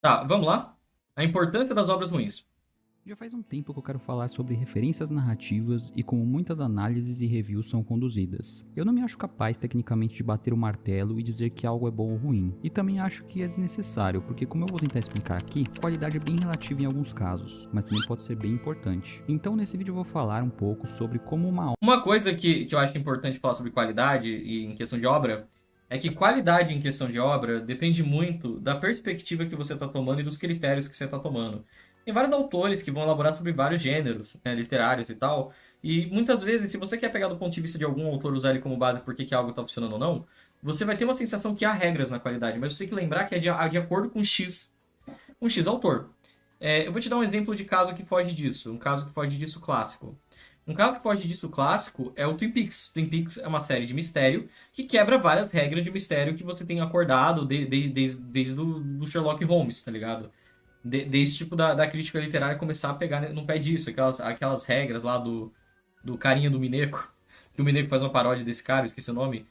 Tá, vamos lá? A importância das obras ruins. Já faz um tempo que eu quero falar sobre referências narrativas e como muitas análises e reviews são conduzidas. Eu não me acho capaz tecnicamente de bater o martelo e dizer que algo é bom ou ruim, e também acho que é desnecessário, porque como eu vou tentar explicar aqui, qualidade é bem relativa em alguns casos, mas também pode ser bem importante. Então nesse vídeo eu vou falar um pouco sobre como uma Uma coisa que eu acho importante falar sobre qualidade e em questão de obra é que qualidade em questão de obra depende muito da perspectiva que você está tomando e dos critérios que você está tomando. Tem vários autores que vão elaborar sobre vários gêneros, né, literários e tal, e muitas vezes, se você quer pegar do ponto de vista de algum autor usar ele como base por que algo está funcionando ou não, você vai ter uma sensação que há regras na qualidade, mas você tem que lembrar que é de acordo com um X autor. Eu vou te dar um exemplo de caso que foge disso, um caso que foge disso clássico. Um caso que foge disso clássico é o Twin Peaks. Twin Peaks é uma série de mistério que quebra várias regras de mistério que você tem acordado desde do Sherlock Holmes, tá ligado? Desde tipo da crítica literária começar a pegar no pé disso, aquelas regras lá do carinha do Mineco, que o Mineco faz uma paródia desse cara, eu esqueci o nome,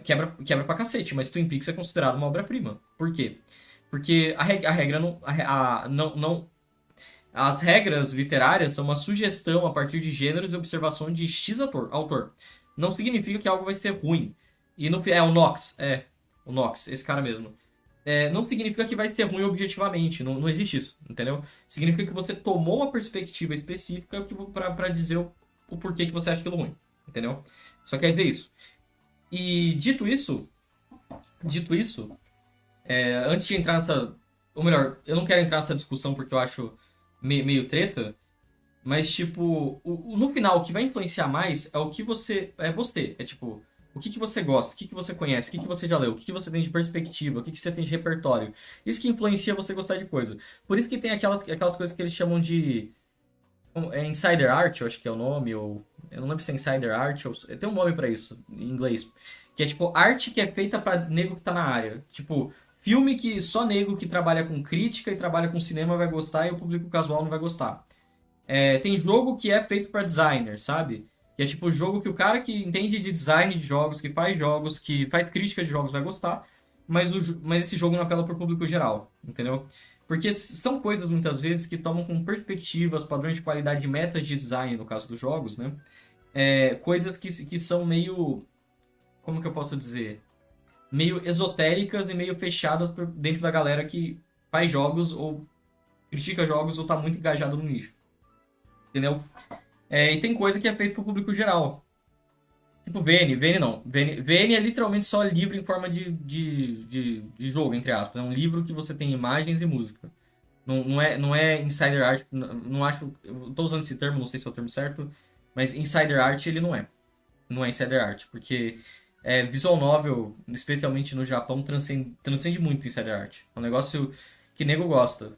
quebra pra cacete, mas Twin Peaks é considerado uma obra-prima. Por quê? Porque a regra não, não. As regras literárias são uma sugestão a partir de gêneros e observação de X autor. Não significa que algo vai ser ruim. E no é o Knox, o Knox, esse cara mesmo. Não significa que vai ser ruim objetivamente, não existe isso, entendeu? Significa que você tomou uma perspectiva específica para dizer o porquê que você acha aquilo ruim, entendeu? Só quer dizer isso. E dito isso, antes de entrar nessa. Ou melhor, eu não quero entrar nessa discussão porque eu acho meio treta, mas tipo, no final, o que vai influenciar mais é o que você. É você. É tipo, o que você gosta, o que você conhece, o que você já leu, o que você tem de perspectiva, o que você tem de repertório. Isso que influencia você gostar de coisa. Por isso que tem aquelas coisas que eles chamam de. Insider Art, eu acho que é o nome, ou. Eu não lembro se é Insider Art, ou. Tem um nome pra isso, em inglês. Que é tipo arte que é feita pra nego que tá na área. Tipo, filme que só nego que trabalha com crítica e trabalha com cinema vai gostar e o público casual não vai gostar. Tem jogo que é feito pra designer, sabe? Que é tipo o jogo que o cara que entende de design de jogos, que faz crítica de jogos vai gostar, mas esse jogo não apela pro público geral, entendeu? Porque são coisas muitas vezes que tomam com perspectivas, padrões de qualidade, metas de design, no caso dos jogos, né? Coisas que são meio. Como que eu posso dizer? Meio esotéricas e meio fechadas dentro da galera que faz jogos ou critica jogos ou tá muito engajado no nicho, entendeu? E tem coisa que é feita pro público geral. Tipo VN não. VN é literalmente só livro em forma de jogo, entre aspas. É um livro que você tem imagens e música. Não é insider art, não acho. Eu tô usando esse termo, não sei se é o termo certo, mas insider art ele não é. Não é insider art, porque visual novel, especialmente no Japão, transcende muito insider art. É um negócio que nego gosta.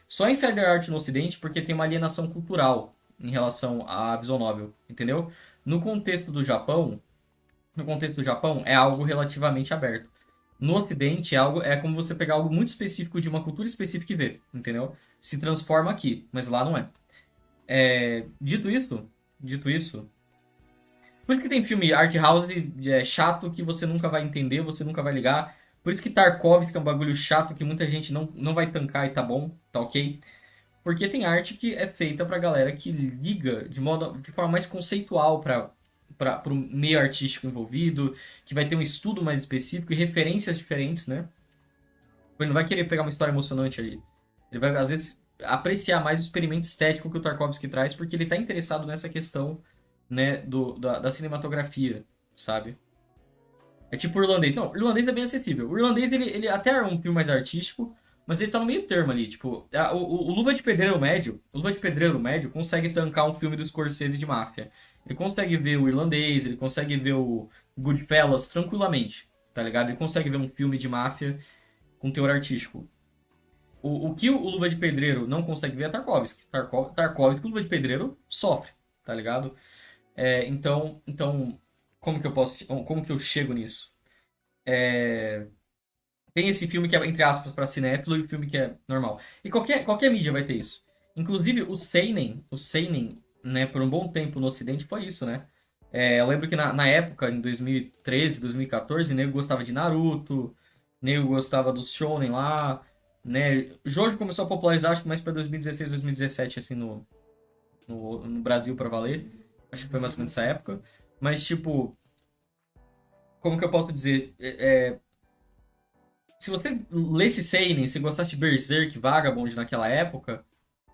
Só insider art no ocidente porque tem uma alienação cultural em relação à visual novel, entendeu? No contexto do Japão, no contexto do Japão é algo relativamente aberto. No Ocidente é como você pegar algo muito específico de uma cultura específica e ver, entendeu? Se transforma aqui, mas lá não é. Dito isso, por isso que tem filme art house chato que você nunca vai entender, você nunca vai ligar. Por isso que Tarkovsky é um bagulho chato que muita gente não vai tancar e tá bom, tá ok. Porque tem arte que é feita pra galera que liga de forma mais conceitual para o meio artístico envolvido, que vai ter um estudo mais específico e referências diferentes, né? Ele não vai querer pegar uma história emocionante ali. Ele vai, às vezes, apreciar mais o experimento estético que o Tarkovsky traz, porque ele está interessado nessa questão, né, da cinematografia, sabe? É tipo o irlandês. Não, o irlandês é bem acessível. O irlandês, ele até é um filme mais artístico, mas ele tá no meio termo ali. Tipo, o Luva de Pedreiro Médio, o Luva de Pedreiro Médio consegue tancar um filme do Scorsese de máfia. Ele consegue ver o irlandês, ele consegue ver o Goodfellas tranquilamente, tá ligado? Ele consegue ver um filme de máfia com teor artístico. O que o Luva de Pedreiro não consegue ver é Tarkovsky. Tarkovsky, o Luva de Pedreiro, sofre, tá ligado? Então, como que eu chego nisso? Tem esse filme que é, entre aspas, pra cinéfilo e o filme que é normal. E qualquer mídia vai ter isso. Inclusive, o Seinen, né, por um bom tempo no Ocidente foi isso, né? Eu lembro que na época, em 2013, 2014, nego gostava de Naruto, nego gostava dos Shonen lá, né? Jojo começou a popularizar, acho que mais pra 2016, 2017, assim, no Brasil pra valer. Acho que foi mais ou menos essa época. Mas, tipo, como que eu posso dizer? Se você lesse Seinen, se gostasse de Berserk, Vagabond naquela época,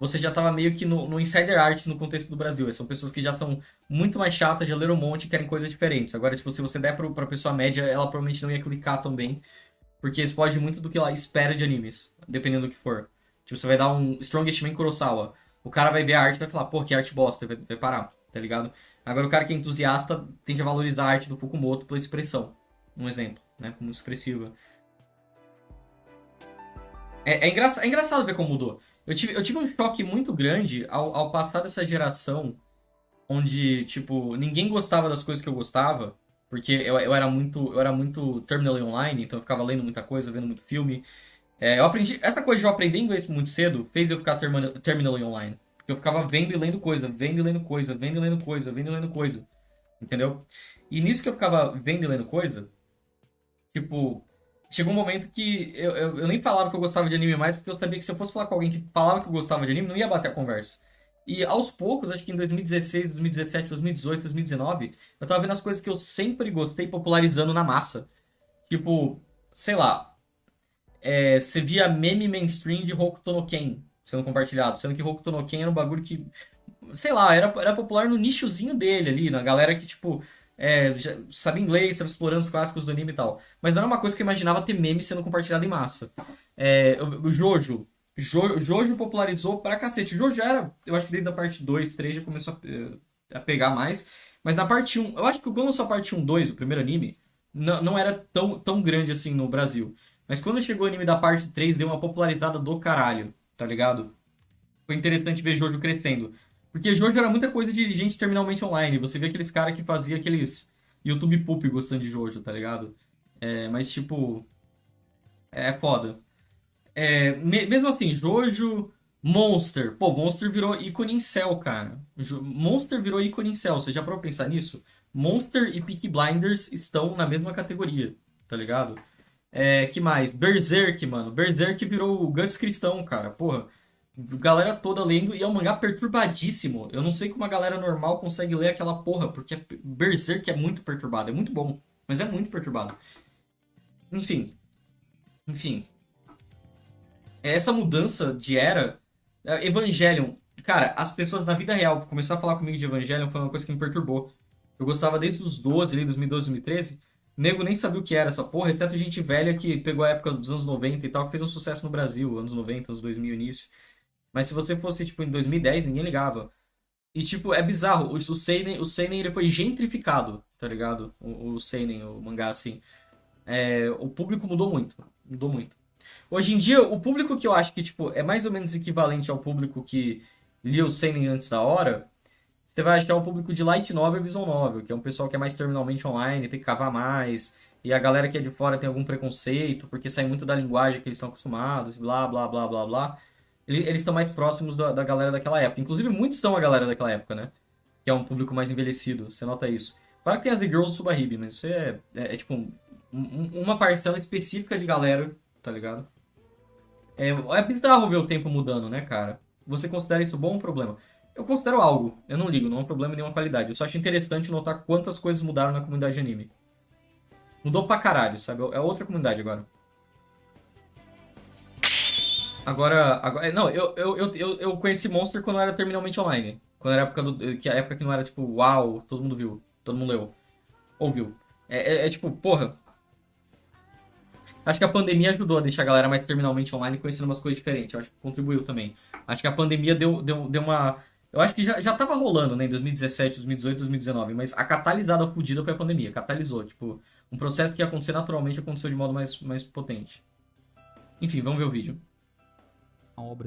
você já tava meio que no Insider Art no contexto do Brasil. São pessoas que já são muito mais chatas, já leram um monte e querem coisas diferentes. Agora, tipo, se você der pra pessoa média, ela provavelmente não ia clicar tão bem, porque isso foge muito do que ela espera de animes, dependendo do que for. Tipo, você vai dar um Strongest Man Kurosawa. O cara vai ver a arte e vai falar, pô, que arte bosta, vai parar, tá ligado? Agora, o cara que é entusiasta tende a valorizar a arte do Fukumoto pela expressão. Um exemplo, né? Muito expressiva. É engraçado ver como mudou. Eu tive um choque muito grande ao passar dessa geração onde, tipo, ninguém gostava das coisas que eu gostava, porque eu era muito terminal online, então eu ficava lendo muita coisa, vendo muito filme. Eu aprendi, essa coisa de eu aprender inglês muito cedo fez eu ficar terminal online. Porque eu ficava vendo e lendo coisa, vendo e lendo coisa, vendo e lendo coisa, vendo e lendo coisa. Entendeu? E nisso que eu ficava vendo e lendo coisa, tipo, chegou um momento que eu nem falava que eu gostava de anime mais, porque eu sabia que se eu fosse falar com alguém que falava que eu gostava de anime, não ia bater a conversa. E aos poucos, acho que em 2016, 2017, 2018, 2019, eu tava vendo as coisas que eu sempre gostei popularizando na massa. Tipo, sei lá, você via meme mainstream de Hokuto no Ken sendo compartilhado, sendo que Hokuto no Ken era um bagulho que, sei lá, era popular no nichozinho dele ali, na galera que, tipo, já sabe inglês, sabe explorando os clássicos do anime e tal. Mas não era uma coisa que eu imaginava ter meme sendo compartilhado em massa. O Jojo. Jojo popularizou pra cacete. Jojo já era, eu acho que desde a parte 2, 3 já começou a pegar mais. Mas na parte um eu acho que quando lançou a parte um 2 o primeiro anime, não era tão grande assim no Brasil. Mas quando chegou o anime da parte 3 deu uma popularizada do caralho, tá ligado? Foi interessante ver Jojo crescendo. Porque Jojo era muita coisa de gente terminalmente online. Você vê aqueles caras que fazia aqueles YouTube Poop gostando de Jojo, tá ligado? Mas, tipo, é foda. Mesmo assim, Jojo, Monster. Pô, Monster virou ícone em Cell, cara. Monster virou ícone em Cell. Você já parou pra pensar nisso? Monster e Peaky Blinders estão na mesma categoria, tá ligado? Que mais? Berserk, mano. Berserk virou o Guts Cristão, cara. Porra. Galera toda lendo e é um mangá perturbadíssimo. Eu não sei como a galera normal consegue ler aquela porra, porque Berserk é muito perturbado. É muito bom, mas é muito perturbado. Enfim, enfim. Essa mudança de era. Evangelion. Cara, as pessoas na vida real começaram a falar comigo de Evangelion foi uma coisa que me perturbou. Eu gostava desde os 12, ali, 2012, 2013. Nego nem sabia o que era essa porra, exceto gente velha que pegou a época dos anos 90 e tal, que fez um sucesso no Brasil, anos 90, anos 2000, início. Mas se você fosse, tipo, em 2010, ninguém ligava. E, tipo, é bizarro. O Seinen ele foi gentrificado, tá ligado? O Seinen, o mangá, assim. O público mudou muito. Mudou muito. Hoje em dia, o público que eu acho que, tipo, é mais ou menos equivalente ao público que lia o Seinen antes da hora, você vai achar o público de Light Novel e Visual Novel, que é um pessoal que é mais terminalmente online, tem que cavar mais. E a galera que é de fora tem algum preconceito, porque sai muito da linguagem que eles estão acostumados, blá, blá, blá, blá, blá. Eles estão mais próximos da galera daquela época. Inclusive, muitos são a galera daquela época, né? Que é um público mais envelhecido, você nota isso. Claro que tem as The Girls do Subahibi, mas isso tipo uma parcela específica de galera, tá ligado? É bizarro ver o tempo mudando, né, cara? Você considera isso bom ou um problema? Eu considero algo. Eu não ligo, não é um problema nem uma qualidade. Eu só acho interessante notar quantas coisas mudaram na comunidade de anime. Mudou pra caralho, sabe? É outra comunidade agora. Não, eu conheci Monster quando era terminalmente online. Quando era a época que não era tipo, uau, todo mundo viu, todo mundo leu, ouviu. Tipo, porra. Acho que a pandemia ajudou a deixar a galera mais terminalmente online conhecendo umas coisas diferentes. Eu acho que contribuiu também. Acho que a pandemia deu uma. Eu acho que já tava rolando, né, em 2017, 2018, 2019, mas a catalisada fodida foi a pandemia. Catalisou. Tipo, um processo que ia acontecer naturalmente aconteceu de modo mais potente. Enfim, vamos ver o vídeo. A obra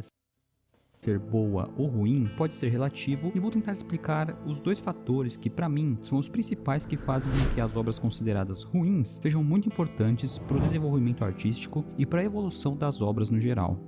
ser boa ou ruim pode ser relativo e vou tentar explicar os dois fatores que para mim são os principais que fazem com que as obras consideradas ruins sejam muito importantes para o desenvolvimento artístico e para a evolução das obras no geral.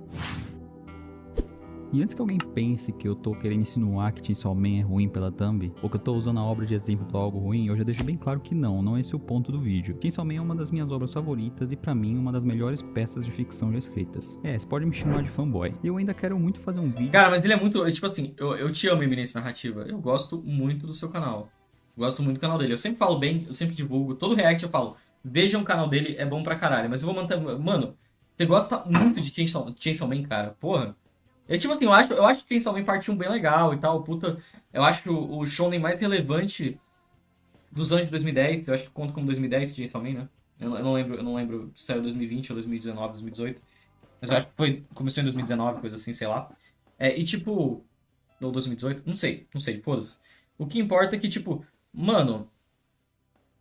E antes que alguém pense que eu tô querendo insinuar que Chainsaw Man é ruim pela thumb, ou que eu tô usando a obra de exemplo pra algo ruim, eu já deixo bem claro que não é esse o ponto do vídeo. Chainsaw Man é uma das minhas obras favoritas e pra mim uma das melhores peças de ficção já escritas. Você pode me chamar de fanboy. E eu ainda quero muito fazer um vídeo... Cara, mas ele é muito. Tipo assim, eu te amo, Eminência Narrativa. Eu gosto muito do seu canal. Gosto muito do canal dele. Eu sempre falo bem, eu sempre divulgo. Todo react eu falo. Vejam o canal dele, é bom pra caralho. Mas eu vou manter. Mano, você gosta muito de Chainsaw Man, cara. Porra. Tipo assim, eu acho que Chainsaw Man parte 1 bem legal e tal. Puta. Eu acho o shonen mais relevante dos anos de 2010. Eu acho que conta como 2010 Chainsaw Man, né? Eu não lembro se saiu 2020 ou 2019, 2018. Mas eu acho que começou em 2019, coisa assim, sei lá. E tipo. Ou 2018? Não sei, foda-se. O que importa é que, tipo, mano,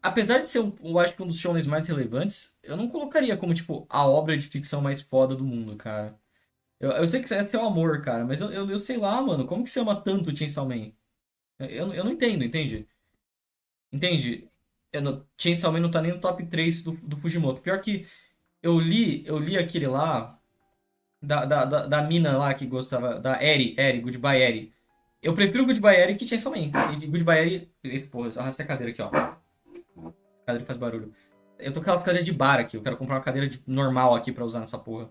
apesar de ser, eu acho que um dos shonens mais relevantes, eu não colocaria como, tipo, a obra de ficção mais foda do mundo, cara. Eu sei que esse é o amor, cara, mas eu sei lá, mano, como que você ama tanto o Chainsaw Man? Eu não entendo, entende? Entende? Chainsaw Man não tá nem no top 3 do Fujimoto. Pior que eu li aquele lá, da mina lá que gostava, da Eri, Goodbye Eri. Eu prefiro Goodbye Eri que Chainsaw Man. E Goodbye Eri... Eita, porra, eu arrastei a cadeira aqui, ó. A cadeira faz barulho. Eu tô com aquelas cadeiras de bar aqui. Eu quero comprar uma cadeira normal aqui pra usar nessa porra.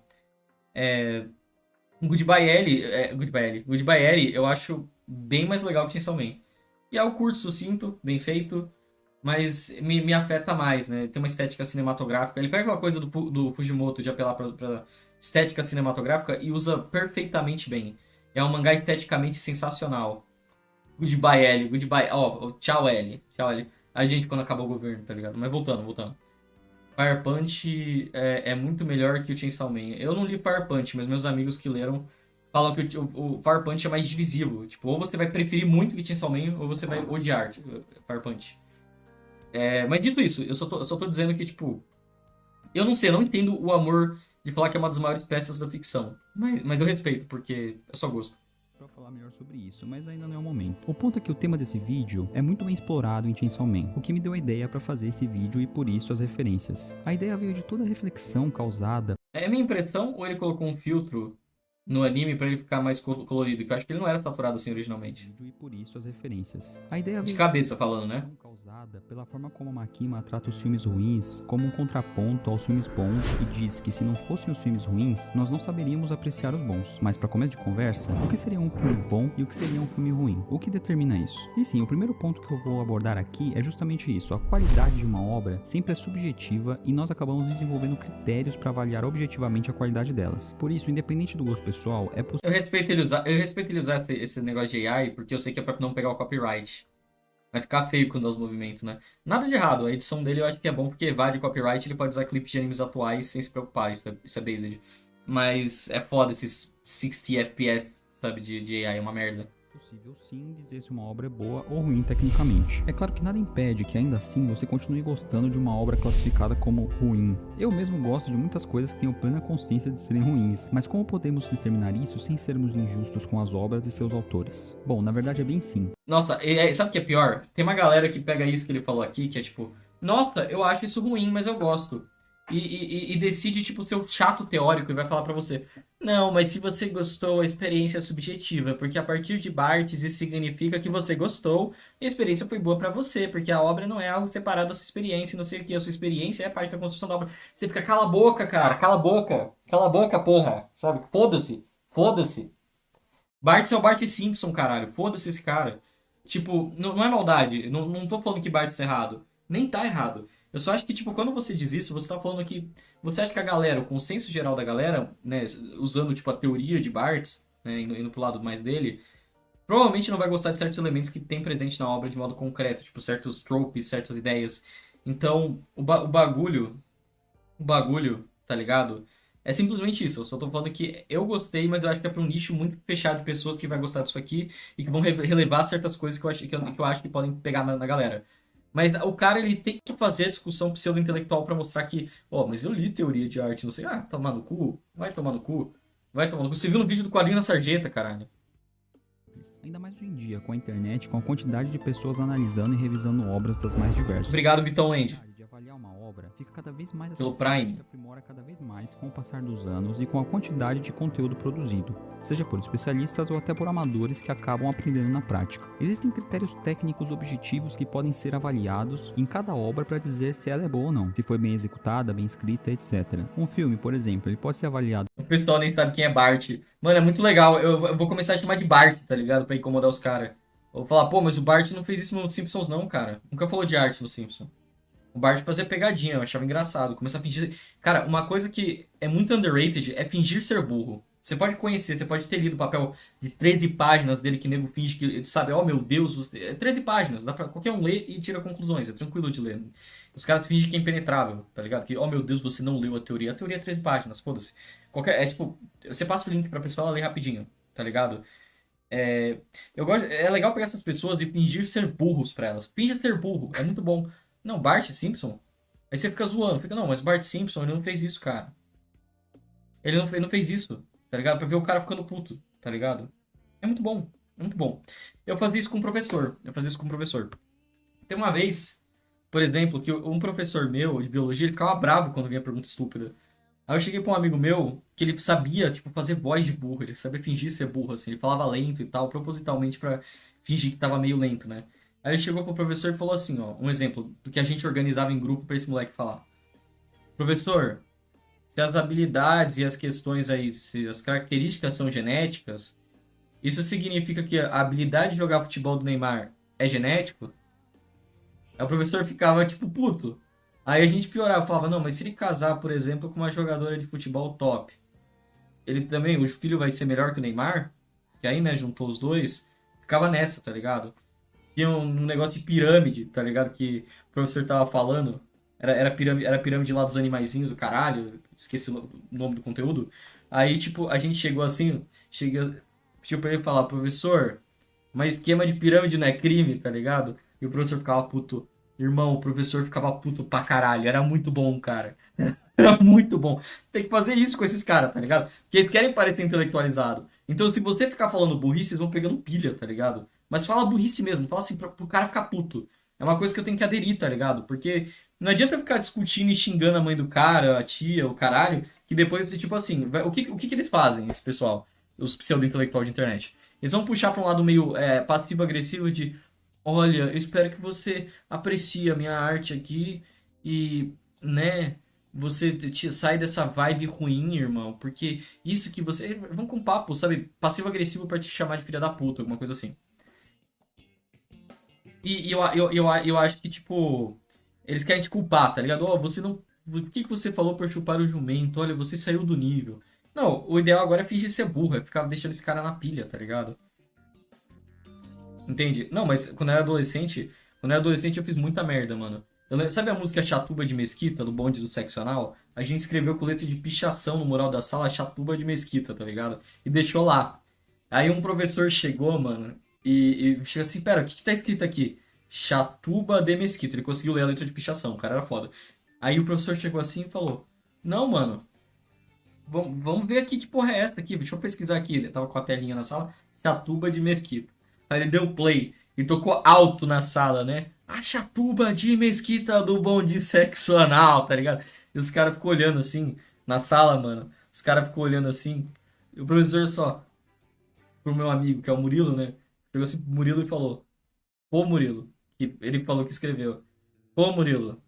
Goodbye Eri, eu acho bem mais legal que Chainsaw Man. E é o curto, sucinto, bem feito, mas me afeta mais, né? Tem uma estética cinematográfica. Ele pega aquela coisa do Fujimoto de apelar pra estética cinematográfica e usa perfeitamente bem. É um mangá esteticamente sensacional. Goodbye, L. Goodbye. Ó, tchau, L. Tchau, L. A gente quando acabar o governo, tá ligado? Mas voltando. Fire Punch é muito melhor que o Chainsaw Man. Eu não li Fire Punch, mas meus amigos que leram falam que o Fire Punch é mais divisivo. Tipo, ou você vai preferir muito que Chainsaw Man, ou você vai odiar Fire Punch. Mas dito isso, eu só tô dizendo que, tipo... Eu não sei, eu não entendo o amor de falar que é uma das maiores peças da ficção. Mas eu respeito, porque é só gosto. Pra falar melhor sobre isso, mas ainda não é o momento. O ponto é que o tema desse vídeo é muito bem explorado em Chainsaw Man, o que me deu a ideia pra fazer esse vídeo e por isso as referências. A ideia veio de toda a reflexão causada... É minha impressão ou ele colocou um filtro no anime pra ele ficar mais colorido? Que eu acho que ele não era saturado assim originalmente. E por isso as referências. A ideia De cabeça falando, né? Causada pela forma como a Makima trata os filmes ruins como um contraponto aos filmes bons e diz que se não fossem os filmes ruins, nós não saberíamos apreciar os bons. Mas para começo de conversa, o que seria um filme bom e o que seria um filme ruim? O que determina isso? E sim, o primeiro ponto que eu vou abordar aqui é justamente isso. A qualidade de uma obra sempre é subjetiva e nós acabamos desenvolvendo critérios para avaliar objetivamente a qualidade delas. Por isso, independente do gosto pessoal, é possível... Eu respeito ele usar esse negócio de AI, porque eu sei que é pra não pegar o copyright. Vai ficar feio quando dá os movimentos, né? Nada de errado, a edição dele eu acho que é bom porque evade copyright, ele pode usar clipes de animes atuais sem se preocupar, isso é based. Mas é foda esses 60 FPS, sabe, de AI, é uma merda. É possível sim dizer se uma obra é boa ou ruim tecnicamente. É claro que nada impede que ainda assim você continue gostando de uma obra classificada como ruim. Eu mesmo gosto de muitas coisas que tenho plena consciência de serem ruins, mas como podemos determinar isso sem sermos injustos com as obras e seus autores? Bom, na verdade é bem sim. Nossa, sabe o que é pior? Tem uma galera que pega isso que ele falou aqui, que é tipo, nossa, eu acho isso ruim, mas eu gosto. E decide, tipo, ser o chato teórico e vai falar pra você: não, mas se você gostou, a experiência é subjetiva, porque a partir de Barthes isso significa que você gostou e a experiência foi boa pra você, porque a obra não é algo separado da sua experiência, não sei o que, a sua experiência é parte da construção da obra. Você fica, cala a boca, cara, cala a boca, porra, sabe? Foda-se. Barthes é o Bart Simpson, caralho, foda-se esse cara. Tipo, não é maldade, não tô falando que Barthes é errado, nem tá errado. Eu só acho que, tipo, quando você diz isso, você tá falando que... Você acha que a galera, o consenso geral da galera, né, usando, tipo, a teoria de Barthes, né, indo pro lado mais dele, provavelmente não vai gostar de certos elementos que tem presente na obra de modo concreto, tipo, certos tropes, certas ideias. Então, o bagulho, tá ligado? É simplesmente isso. Eu só tô falando que eu gostei, mas eu acho que é pra um nicho muito fechado de pessoas que vai gostar disso aqui e que vão relevar certas coisas que eu acho que podem pegar na galera. Mas o cara, ele tem que fazer a discussão pseudo-intelectual pra mostrar que, mas eu li teoria de arte, não sei. Ah, tomar no cu? Vai tomar no cu. Você viu no vídeo do quadrinho na sarjeta, caralho. Ainda mais hoje em dia, com a internet, com a quantidade de pessoas analisando e revisando obras das mais diversas. Obrigado, Vitão Land. Avaliar uma obra fica cada vez mais Pelo acessível e Prime. se aprimora cada vez mais com o passar dos anos e com a quantidade de conteúdo produzido, seja por especialistas ou até por amadores que acabam aprendendo na prática. Existem critérios técnicos objetivos que podem ser avaliados em cada obra para dizer se ela é boa ou não, se foi bem executada, bem escrita, etc. Um filme, por exemplo, ele pode ser avaliado. O pessoal nem sabe quem é Bart. Mano, é muito legal. Eu vou começar a chamar de Bart, tá ligado? Pra incomodar os caras. Vou falar, pô, mas o Bart não fez isso no Simpsons não, cara. Nunca falou de arte no Simpsons. O Bart fazia pegadinha, eu achava engraçado. Começar a fingir. Cara, uma coisa que é muito underrated é fingir ser burro. Você pode conhecer, você pode ter lido o papel de 13 páginas dele que nego finge que, sabe, oh meu Deus, é 13 páginas, dá pra qualquer um ler e tira conclusões, é tranquilo de ler. Os caras fingem que é impenetrável, tá ligado? Que, oh meu Deus, você não leu a teoria. A teoria é 13 páginas, foda-se. É tipo, você passa o link pra pessoa, ela lê rapidinho, tá ligado? É, é legal pegar essas pessoas e fingir ser burros pra elas. Finge ser burro, é muito bom. Não, Bart Simpson? Aí você fica zoando, fica, não, mas Bart Simpson, ele não fez isso, cara. Ele não fez isso, tá ligado? Pra ver o cara ficando puto, tá ligado? É muito bom, é muito bom. Eu fazia isso com o professor, eu fazia isso com o professor. Tem uma vez, por exemplo, que um professor meu de biologia, ele ficava bravo quando vinha pergunta estúpida. Aí eu cheguei pra um amigo meu que ele sabia, tipo, fazer voz de burro, ele sabia fingir ser burro, assim, ele falava lento e tal, propositalmente pra fingir que tava meio lento, né? Aí ele chegou pro professor e falou assim, ó, um exemplo do que a gente organizava em grupo pra esse moleque falar. Professor, se as habilidades e as questões aí, se as características são genéticas, isso significa que a habilidade de jogar futebol do Neymar é genético? Aí o professor ficava, tipo, puto. Aí a gente piorava, falava, não, mas se ele casar, por exemplo, com uma jogadora de futebol top, ele também, o filho vai ser melhor que o Neymar? Que aí, né, juntou os dois, ficava nessa, tá ligado? Tinha um negócio de pirâmide, tá ligado? Que o professor tava falando. Era pirâmide lá dos animaizinhos do caralho. Esqueci o nome do conteúdo. Aí, tipo, a gente chegou assim, pediu pra ele falar, professor, mas esquema de pirâmide não é crime, tá ligado? E o professor ficava puto. Irmão, o professor ficava puto pra caralho. Era muito bom, cara. Era muito bom. Tem que fazer isso com esses caras, tá ligado? Porque eles querem parecer intelectualizado. Então, se você ficar falando burrice, eles vão pegando pilha, tá ligado? Mas fala burrice mesmo. Fala assim pro cara ficar puto. É uma coisa que eu tenho que aderir, tá ligado? Porque não adianta ficar discutindo e xingando a mãe do cara, a tia, o caralho, que depois, tipo assim, o que eles fazem, esse pessoal? Os pseudo-intelectual de internet. Eles vão puxar pra um lado meio passivo-agressivo de olha, eu espero que você aprecie a minha arte aqui e, né, você sai dessa vibe ruim, irmão, porque isso que você. Vão com papo, sabe? Passivo-agressivo pra te chamar de filha da puta, alguma coisa assim. E eu acho que, tipo, eles querem te culpar, tá ligado? Ó, você não. O que que você falou pra chupar o jumento? Olha, você saiu do nível. Não, o ideal agora é fingir ser burro, é ficar deixando esse cara na pilha, tá ligado? Entende? Não, mas quando eu era adolescente eu fiz muita merda, mano. Sabe a música Chatuba de Mesquita, do bonde do Sexo Anal? A gente escreveu com letra de pichação no mural da sala Chatuba de Mesquita, tá ligado? E deixou lá. Aí um professor chegou, mano, e chegou assim, pera, o que que tá escrito aqui? Chatuba de Mesquita. Ele conseguiu ler a letra de pichação, o cara era foda. Aí o professor chegou assim e falou, não, mano, vamos ver aqui que porra é essa aqui, deixa eu pesquisar aqui. Ele tava com a telinha na sala, Chatuba de Mesquita. Aí ele deu play e tocou alto na sala, né? A Chatuba de Mesquita do bonde sexo anal, tá ligado? E os caras ficou olhando assim, na sala, mano. Os caras ficou olhando assim. E o professor só, pro meu amigo, que é o Murilo, né? Chegou assim pro Murilo e falou: pô, Murilo. Que ele falou que escreveu. Pô, Murilo,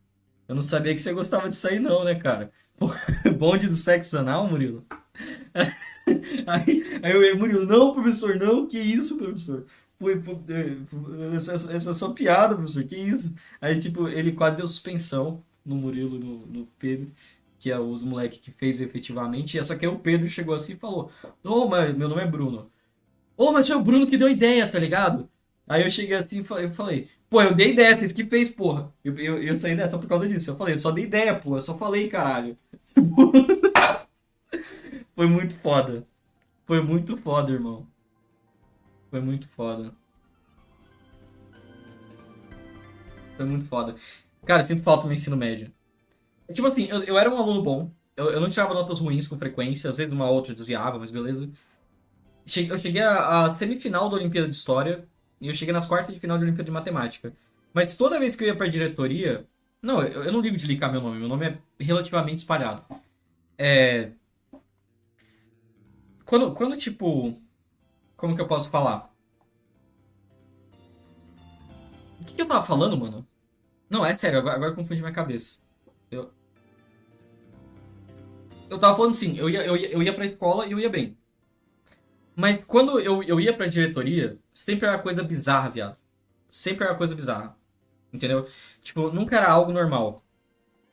eu não sabia que você gostava disso aí, não, né, cara? Pô, bonde do sexo anal, Murilo? Aí o Murilo, não, professor, não, que isso, professor? Essa é só piada, professor, que isso? Aí, tipo, ele quase deu suspensão no Murilo, no Pedro, que é os moleque que fez efetivamente. Só que aí o Pedro chegou assim e falou: ô, mas meu nome é Bruno. Ô, mas foi o Bruno que deu a ideia, tá ligado? Aí eu cheguei assim e falei, pô, eu dei ideia, vocês que fez, porra. Eu saí dessa por causa disso. Eu falei, eu só dei ideia, pô, eu só falei, caralho. Foi muito foda. Foi muito foda, irmão. Foi muito foda. Foi muito foda. Cara, sinto falta no ensino médio. Tipo assim, eu era um aluno bom. Eu não tirava notas ruins com frequência. Às vezes uma outra desviava, mas beleza. Eu cheguei à semifinal da Olimpíada de História. E eu cheguei nas quartas de final da Olimpíada de Matemática. Mas toda vez que eu ia pra diretoria, Não, eu não ligo de linkar meu nome é relativamente espalhado. É, tipo, como que eu posso falar? O que eu tava falando, mano? Não, é sério, agora eu confundi minha cabeça. Eu, eu tava falando assim, eu ia pra escola e eu ia bem. Mas quando eu ia pra diretoria, sempre era coisa bizarra, viado. Sempre era coisa bizarra. Entendeu? Tipo, nunca era algo normal.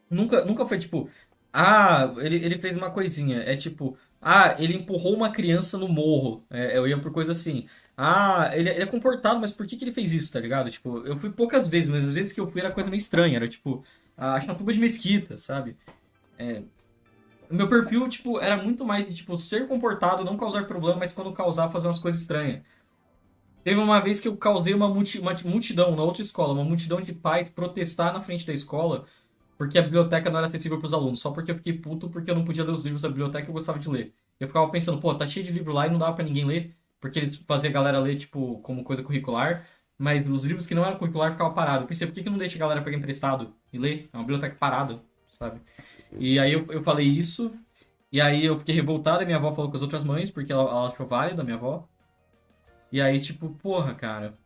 Nunca foi tipo, ele fez uma coisinha. É tipo, ele empurrou uma criança no morro. Eu ia por coisa assim. Ele é comportado, mas por que que ele fez isso, tá ligado? Tipo, eu fui poucas vezes, mas as vezes que eu fui era coisa meio estranha. Era tipo, a chatuba de mesquita, sabe? O meu perfil, tipo, era muito mais de, tipo, ser comportado, não causar problema, mas quando causar, fazer umas coisas estranhas. Teve uma vez que eu causei uma multidão na outra escola, uma multidão de pais protestar na frente da escola porque a biblioteca não era acessível para os alunos, só porque eu fiquei puto porque eu não podia ler os livros da biblioteca que eu gostava de ler. Eu ficava pensando, pô, tá cheio de livro lá e não dava para ninguém ler, porque eles faziam a galera ler, tipo, como coisa curricular, mas os livros que não eram curricular ficavam parados. Eu pensei, por que que não deixa a galera pegar emprestado e ler? É uma biblioteca parada, sabe? E aí eu falei isso, e aí eu fiquei revoltado, e minha avó falou com as outras mães, porque ela achou válido, a minha avó. E aí, tipo, porra, cara,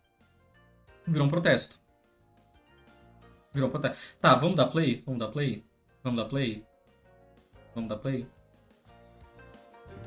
virou um protesto. Virou um protesto. Tá, vamos dar play? Vamos dar play? Vamos dar play? Vamos dar play?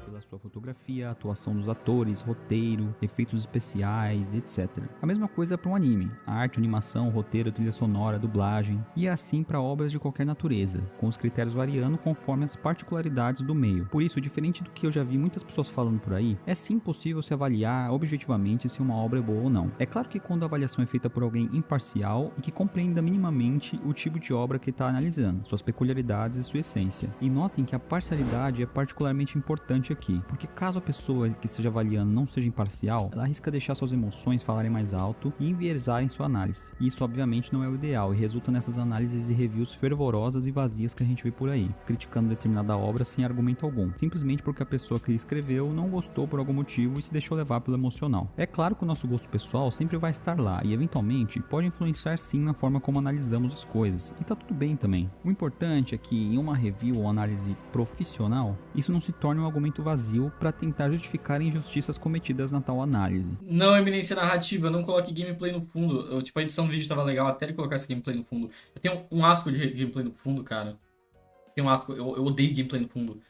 Pela sua fotografia, atuação dos atores, roteiro, efeitos especiais, etc. A mesma coisa para um anime: a arte, animação, roteiro, trilha sonora, dublagem, e assim para obras de qualquer natureza, com os critérios variando conforme as particularidades do meio. Por isso, diferente do que eu já vi muitas pessoas falando por aí, é sim possível se avaliar objetivamente se uma obra é boa ou não. É claro que quando a avaliação é feita por alguém imparcial e que compreenda minimamente o tipo de obra que está analisando, suas peculiaridades e sua essência. E notem que a parcialidade é particularmente importante aqui, porque caso a pessoa que esteja avaliando não seja imparcial, ela arrisca deixar suas emoções falarem mais alto e enviesarem sua análise. E isso obviamente não é o ideal e resulta nessas análises e reviews fervorosas e vazias que a gente vê por aí, criticando determinada obra sem argumento algum, simplesmente porque a pessoa que escreveu não gostou por algum motivo e se deixou levar pelo emocional. É claro que o nosso gosto pessoal sempre vai estar lá e eventualmente pode influenciar sim na forma como analisamos as coisas, e tá tudo bem também. O importante é que em uma review ou análise profissional, isso não se torne um argumento vazio para tentar justificar injustiças cometidas na tal análise. Não, eminência narrativa, não coloque gameplay no fundo. Tipo, a edição do vídeo tava legal até ele colocar esse gameplay no fundo. Eu tenho um asco de gameplay no fundo, cara. Tenho um asco, eu odeio gameplay no fundo.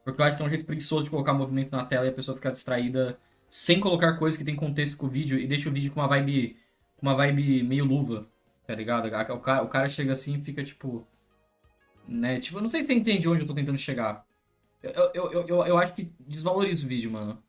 Porque eu acho que é um jeito preguiçoso de colocar movimento na tela e a pessoa ficar distraída sem colocar coisas que tem contexto com o vídeo e deixa o vídeo com uma vibe meio luva, tá ligado? O cara chega assim e fica tipo, né? Tipo, eu não sei se você entende onde eu tô tentando chegar. Eu acho que desvaloriza o vídeo, mano.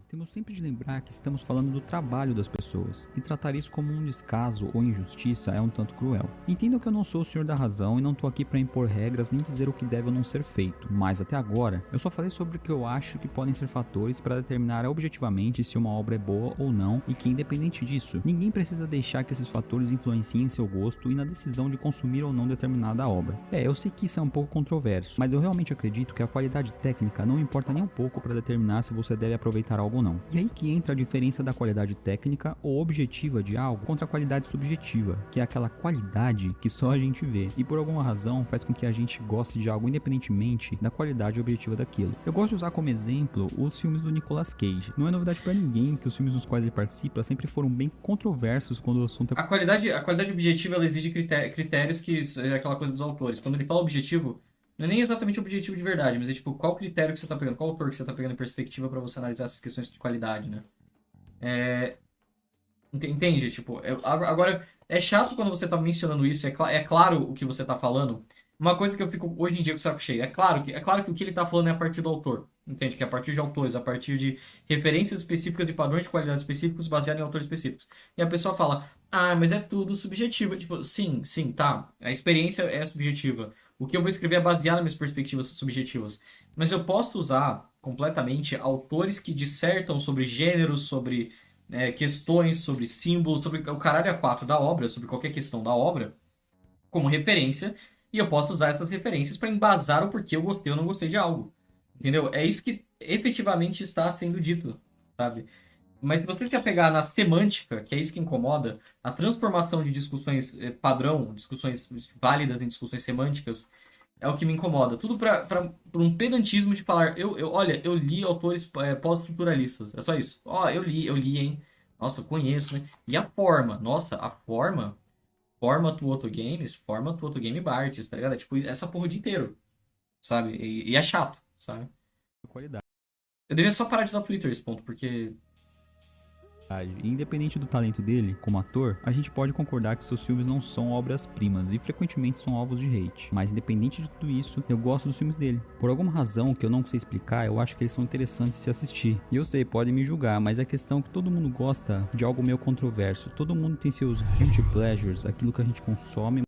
Temos sempre de lembrar que estamos falando do trabalho das pessoas, e tratar isso como um descaso ou injustiça é um tanto cruel. Entendam que eu não sou o senhor da razão e não tô aqui para impor regras nem dizer o que deve ou não ser feito, mas até agora eu só falei sobre o que eu acho que podem ser fatores para determinar objetivamente se uma obra é boa ou não, e que independente disso, ninguém precisa deixar que esses fatores influenciem seu gosto e na decisão de consumir ou não determinada obra. Eu sei que isso é um pouco controverso, mas eu realmente acredito que a qualidade técnica não importa nem um pouco para determinar se você deve aproveitar algo ou não. E aí que entra a diferença da qualidade técnica ou objetiva de algo contra a qualidade subjetiva, que é aquela qualidade que só a gente vê e por alguma razão faz com que a gente goste de algo independentemente da qualidade objetiva daquilo. Eu gosto de usar como exemplo os filmes do Nicolas Cage. Não é novidade para ninguém que os filmes nos quais ele participa sempre foram bem controversos quando o assunto é... A qualidade objetiva ela exige critérios que é aquela coisa dos autores. Quando ele fala objetivo, não é nem exatamente objetivo de verdade, mas é tipo, qual critério que você tá pegando, qual autor que você tá pegando em perspectiva para você analisar essas questões de qualidade, né? Entende? Tipo, agora, é chato quando você tá mencionando isso, é claro o que você tá falando. Uma coisa que eu fico hoje em dia com o saco cheio, é claro que o que ele tá falando é a partir do autor. Entende? Que é a partir de autores, a partir de referências específicas e padrões de qualidade específicos baseados em autores específicos. E a pessoa fala, mas é tudo subjetivo. Tipo, sim, tá. A experiência é subjetiva. O que eu vou escrever é baseado nas minhas perspectivas subjetivas. Mas eu posso usar completamente autores que dissertam sobre gêneros, sobre questões, sobre símbolos, sobre o caralho a quatro da obra, sobre qualquer questão da obra, como referência, e eu posso usar essas referências para embasar o porquê eu gostei ou não gostei de algo. Entendeu? É isso que efetivamente está sendo dito, sabe? Mas se você quer pegar na semântica, que é isso que incomoda, a transformação de discussões padrão, discussões válidas em discussões semânticas, é o que me incomoda. Tudo por um pedantismo de falar, olha, eu li autores pós-estruturalistas. É só isso. Ó, eu li, hein? Nossa, eu conheço, né? E a forma, nossa, a forma, forma to Otto Games, forma to Otto Game Bartes, tá ligado? É tipo essa porra o dia inteiro, sabe? E é chato, sabe? Qualidade. Eu devia só parar de usar Twitter esse ponto, porque E independente do talento dele, como ator, a gente pode concordar que seus filmes não são obras-primas e frequentemente são alvos de hate. Mas independente de tudo isso, eu gosto dos filmes dele. Por alguma razão que eu não sei explicar, eu acho que eles são interessantes de se assistir. E eu sei, podem me julgar, mas a questão é que todo mundo gosta de algo meio controverso. Todo mundo tem seus guilty pleasures, aquilo que a gente consome.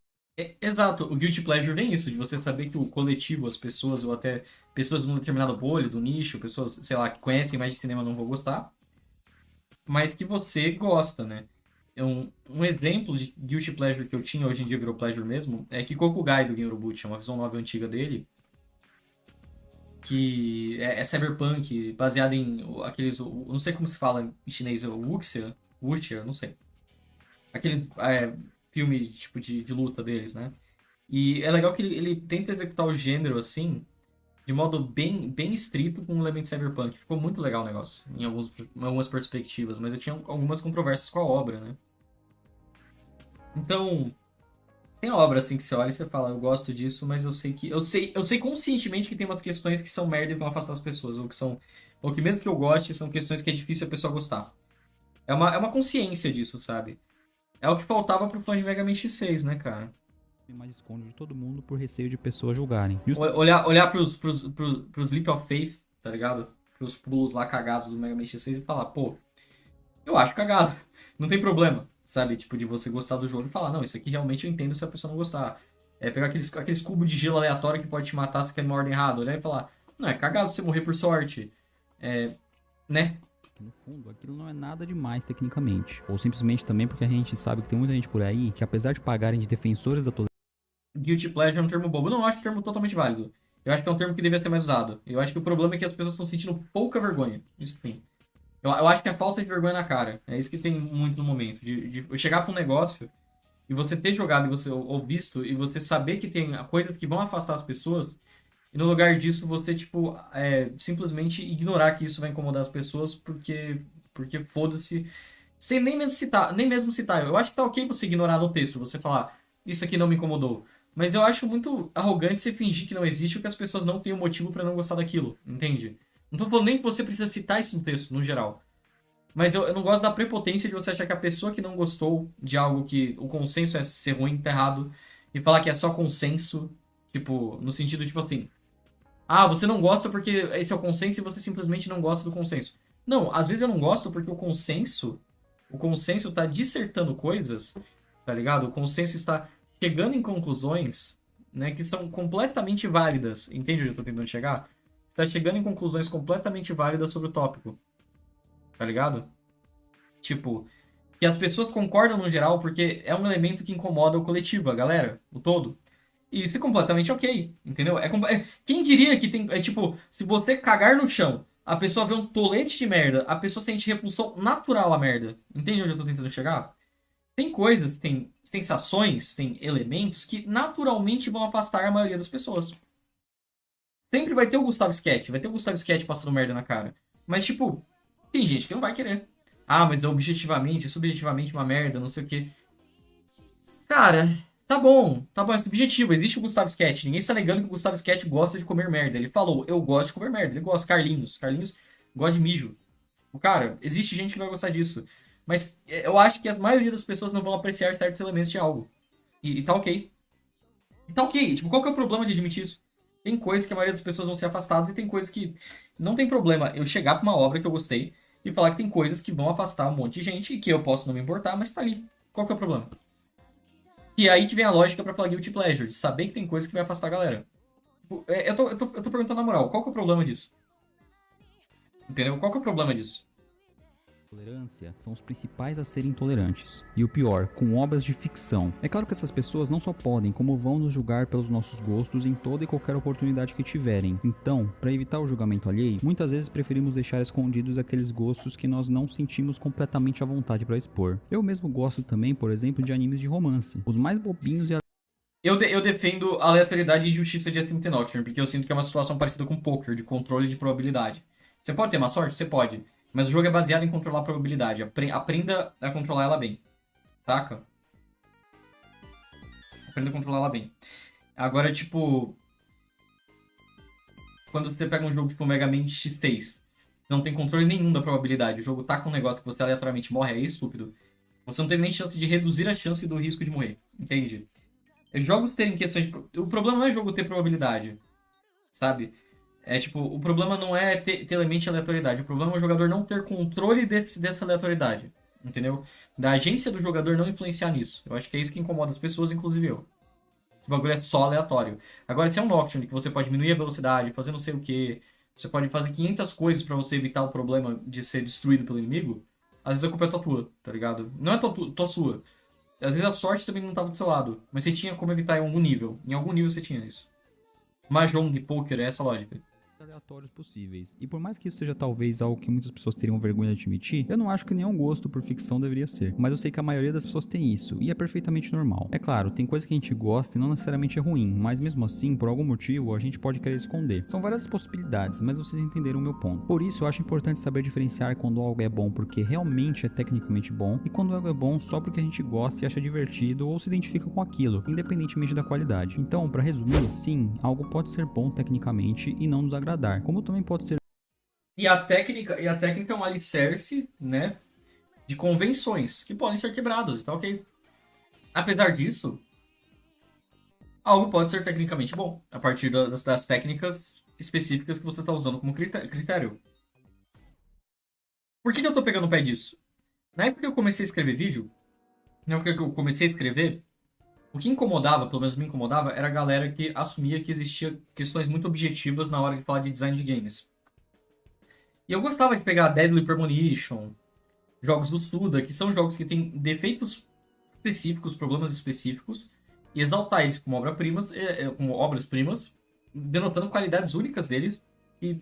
exato, o guilty pleasure vem isso, de você saber que o coletivo, as pessoas, ou até pessoas de um determinado bolho, do nicho, pessoas, sei lá, que conhecem mais de cinema não vão gostar, mas que você gosta, né? Um exemplo de guilty pleasure que eu tinha, hoje em dia virou pleasure mesmo, é Kikokugai do Genrobuchi, é uma visão nova antiga dele, que é cyberpunk, baseado em aqueles, não sei como se fala em chinês, Wuxia, não sei. Aqueles filme tipo de luta deles, né? E é legal que ele tenta executar o gênero assim, de modo bem estrito com um elemento cyberpunk. Ficou muito legal o negócio, em algumas perspectivas, mas eu tinha algumas controvérsias com a obra, né? Então, tem obra assim que você olha e você fala, eu gosto disso, mas eu sei que. Eu sei conscientemente que tem umas questões que são merda e vão afastar as pessoas, ou que são. Ou que mesmo que eu goste, são questões que é difícil a pessoa gostar. É uma consciência disso, sabe? É o que faltava pro fã de Mega Man X6, né, cara? Mais escondo de todo mundo por receio de pessoas julgarem. Olhar pros Leap of Faith, tá ligado? Pros pulos lá cagados do Mega Man X6 e falar, pô, eu acho cagado. Não tem problema, sabe? Tipo, de você gostar do jogo e falar, não, isso aqui realmente eu entendo se a pessoa não gostar. É pegar aqueles cubos de gelo aleatório que pode te matar se cair numa ordem errada, olhar e falar, não, é cagado você morrer por sorte. É, né? No fundo, aquilo não é nada demais tecnicamente. Ou simplesmente também porque a gente sabe que tem muita gente por aí que, apesar de pagarem de defensores da Guilty pleasure é um termo bobo. Eu não acho o termo totalmente válido. Eu acho que é um termo que deveria ser mais usado. Eu acho que o problema é que as pessoas estão sentindo pouca vergonha. Isso sim. Eu acho que é a falta de vergonha na cara. É isso que tem muito no momento. De chegar pra um negócio e você ter jogado e você ou visto e você saber que tem coisas que vão afastar as pessoas e no lugar disso você, tipo, simplesmente ignorar que isso vai incomodar as pessoas porque foda-se. Sem nem mesmo citar. Eu acho que tá ok você ignorar no texto, você falar, isso aqui não me incomodou. Mas eu acho muito arrogante você fingir que não existe ou que as pessoas não têm um motivo pra não gostar daquilo, entende? Não tô falando nem que você precisa citar isso no texto, no geral. Mas eu não gosto da prepotência de você achar que a pessoa que não gostou de algo que o consenso é ser ruim, tá errado, e falar que é só consenso, tipo, no sentido, tipo assim, ah, você não gosta porque esse é o consenso e você simplesmente não gosta do consenso. Não, às vezes eu não gosto porque o consenso tá dissertando coisas, tá ligado? O consenso está chegando em conclusões, né, que são completamente válidas. Entende onde eu tô tentando chegar? Está chegando em conclusões completamente válidas sobre o tópico, tá ligado? Tipo, que as pessoas concordam no geral porque é um elemento que incomoda o coletivo, a galera, o todo. E isso é completamente ok, entendeu? Quem diria que tem. É tipo, se você cagar no chão, a pessoa vê um tolete de merda, a pessoa sente repulsão natural à merda. Entende onde eu tô tentando chegar? Tem coisas, tem sensações, tem elementos que naturalmente vão afastar a maioria das pessoas. Sempre vai ter o Gustavo Sketch, vai ter o Gustavo Sketch passando merda na cara. Mas, tipo, tem gente que não vai querer. Ah, mas é objetivamente, é subjetivamente uma merda, não sei o quê. Cara, tá bom, é subjetivo. Existe o Gustavo Sketch. Ninguém está negando que o Gustavo Sketch gosta de comer merda. Ele falou, eu gosto de comer merda. Ele gosta. Carlinhos gosta de mijo. O cara, existe gente que vai gostar disso. Mas eu acho que a maioria das pessoas não vão apreciar certos elementos de algo. E tá ok. E tá ok. Tipo, qual que é o problema de admitir isso? Tem coisas que a maioria das pessoas vão ser afastadas e tem coisas que não tem problema eu chegar pra uma obra que eu gostei e falar que tem coisas que vão afastar um monte de gente e que eu posso não me importar, mas tá ali. Qual que é o problema? E é aí que vem a lógica pra falar Guilty Pleasure, de saber que tem coisa que vai afastar a galera. Tipo, eu tô perguntando na moral, qual que é o problema disso? Entendeu? Qual que é o problema disso? Tolerância são os principais a serem intolerantes. E o pior, com obras de ficção. É claro que essas pessoas não só podem, como vão nos julgar pelos nossos gostos em toda e qualquer oportunidade que tiverem. Então, para evitar o julgamento alheio, muitas vezes preferimos deixar escondidos aqueles gostos que nós não sentimos completamente à vontade para expor. Eu mesmo gosto também, por exemplo, de animes de romance. Os mais bobinhos e Eu defendo a aleatoriedade e justiça de Ascent Nocturne, porque eu sinto que é uma situação parecida com poker, de controle de probabilidade. Você pode ter má sorte? Você pode. Mas o jogo é baseado em controlar a probabilidade. Aprenda a controlar ela bem. Saca? Aprenda a controlar ela bem. Agora, tipo... Quando você pega um jogo tipo Mega Man X3, não tem controle nenhum da probabilidade, o jogo tá com um negócio que você aleatoriamente morre, é estúpido. Você não tem nem chance de reduzir a chance do risco de morrer. Entende? Jogos terem questões de... O problema não é jogo ter probabilidade, sabe? É tipo, o problema não é ter limite de aleatoriedade. O problema é o jogador não ter controle dessa aleatoriedade. Entendeu? Da agência do jogador não influenciar nisso. Eu acho que é isso que incomoda as pessoas, inclusive eu. O bagulho é só aleatório. Agora, se é um Nocturne, que você pode diminuir a velocidade, fazer não sei o que, você pode fazer 500 coisas pra você evitar o problema de ser destruído pelo inimigo, às vezes a culpa é tua, tá ligado? Não é tua sua. Às vezes a sorte também não tava do seu lado. Mas você tinha como evitar em algum nível. Em algum nível você tinha isso. Mahjong, poker, é essa a lógica. aleatórios possíveis. E por mais que isso seja talvez algo que muitas pessoas teriam vergonha de admitir, eu não acho que nenhum gosto por ficção deveria ser. Mas eu sei que a maioria das pessoas tem isso, e é perfeitamente normal. É claro, tem coisa que a gente gosta e não necessariamente é ruim, mas mesmo assim, por algum motivo, a gente pode querer esconder. São várias possibilidades, mas vocês entenderam o meu ponto. Por isso, eu acho importante saber diferenciar quando algo é bom porque realmente é tecnicamente bom, e quando algo é bom só porque a gente gosta e acha divertido ou se identifica com aquilo, independentemente da qualidade. Então, para resumir, sim, algo pode ser bom tecnicamente e não nos agradar, como também pode ser. E a técnica é um alicerce, né, de convenções que podem ser quebradas, tá ok? Apesar disso, algo pode ser tecnicamente bom, a partir das técnicas específicas que você está usando como critério. Por que eu tô pegando o pé disso? Na época que eu comecei a escrever vídeo, na época que eu comecei a escrever, o que incomodava, pelo menos me incomodava, era a galera que assumia que existia questões muito objetivas na hora de falar de design de games. E eu gostava de pegar Deadly Premonition, jogos do Suda, que são jogos que têm defeitos específicos, problemas específicos, e exaltar isso como como obras-primas, denotando qualidades únicas deles, e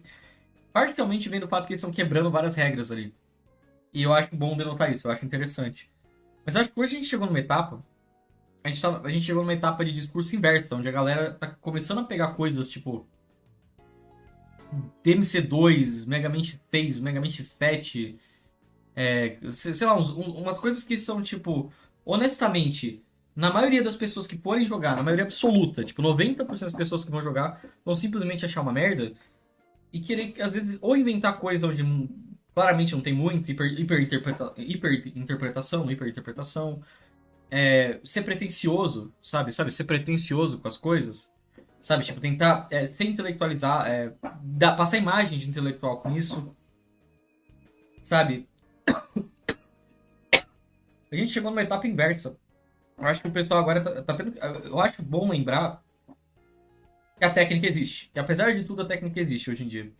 parcialmente vendo o fato que eles estão quebrando várias regras ali. E eu acho bom denotar isso, eu acho interessante. Mas eu acho que hoje a gente chegou numa etapa, a gente chegou numa etapa de discurso inverso, onde a galera tá começando a pegar coisas tipo DMC2, Megamente 6, Megamente 7, sei lá, umas coisas que são, tipo, honestamente, na maioria das pessoas que forem jogar, na maioria absoluta, tipo, 90% das pessoas que vão jogar vão simplesmente achar uma merda e querer, às vezes, ou inventar coisa onde claramente não tem muito, hiperinterpretação, ser pretencioso, sabe? Ser pretencioso com as coisas. Sabe, tipo, tentar se intelectualizar, passar imagem de intelectual com isso. Sabe? A gente chegou numa etapa inversa. Eu acho que o pessoal agora tá tendo. Eu acho bom lembrar que a técnica existe. Que apesar de tudo, a técnica existe hoje em dia.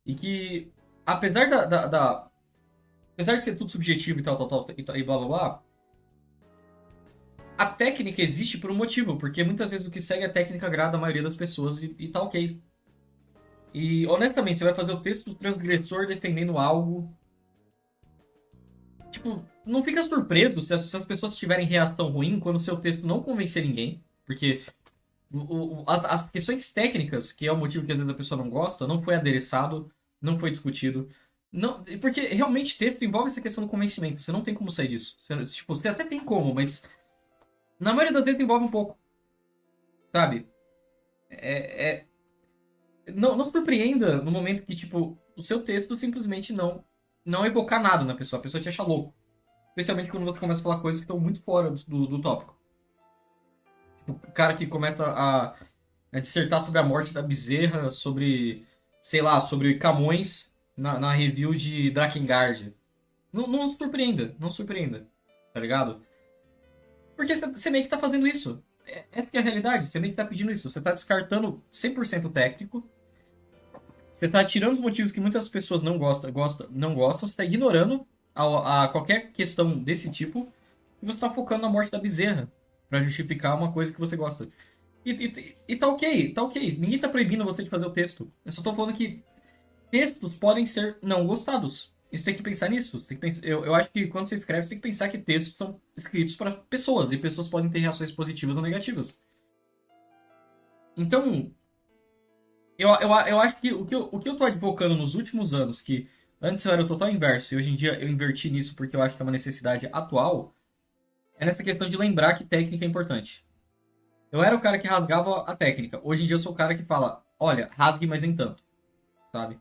E que, apesar apesar de ser tudo subjetivo e tal, e blá blá blá, a técnica existe por um motivo, porque muitas vezes o que segue a técnica agrada a maioria das pessoas e tá ok. E honestamente, você vai fazer o texto do transgressor defendendo algo. Tipo, não fica surpreso se as pessoas tiverem reação ruim quando o seu texto não convencer ninguém. Porque as questões técnicas, que é o motivo que às vezes a pessoa não gosta, não foi adereçado, não foi discutido. Não, porque realmente texto envolve essa questão do convencimento. Você não tem como sair disso. Tipo, você até tem como, mas na maioria das vezes envolve um pouco. Sabe? Não surpreenda no momento que, tipo, o seu texto simplesmente não evocar nada na pessoa. A pessoa te acha louco. Especialmente quando você começa a falar coisas que estão muito fora do tópico. Tipo, o cara que começa a dissertar sobre a morte da Bezerra, sobre, sei lá, sobre Camões na review de Drakengard. Não surpreenda, não surpreenda. Tá ligado? Porque você meio que tá fazendo isso. Essa que é a realidade, você meio que tá pedindo isso. Você tá descartando 100% técnico. Você tá tirando os motivos que muitas pessoas não gostam, você tá ignorando a qualquer questão desse tipo e você tá focando na morte da bezerra pra justificar uma coisa que você gosta. E tá ok, tá ok. Ninguém tá proibindo você de fazer o texto. Eu só tô falando que textos podem ser não gostados. E você tem que pensar nisso. Você tem que pensar, eu acho que quando você escreve, você tem que pensar que textos são escritos para pessoas. E pessoas podem ter reações positivas ou negativas. Então, eu acho que o que eu tô advocando nos últimos anos, que antes eu era o total inverso, e hoje em dia eu inverti nisso porque eu acho que é uma necessidade atual, é nessa questão de lembrar que técnica é importante. Eu era o cara que rasgava a técnica. Hoje em dia eu sou o cara que fala, olha, rasgue, mas nem tanto, sabe?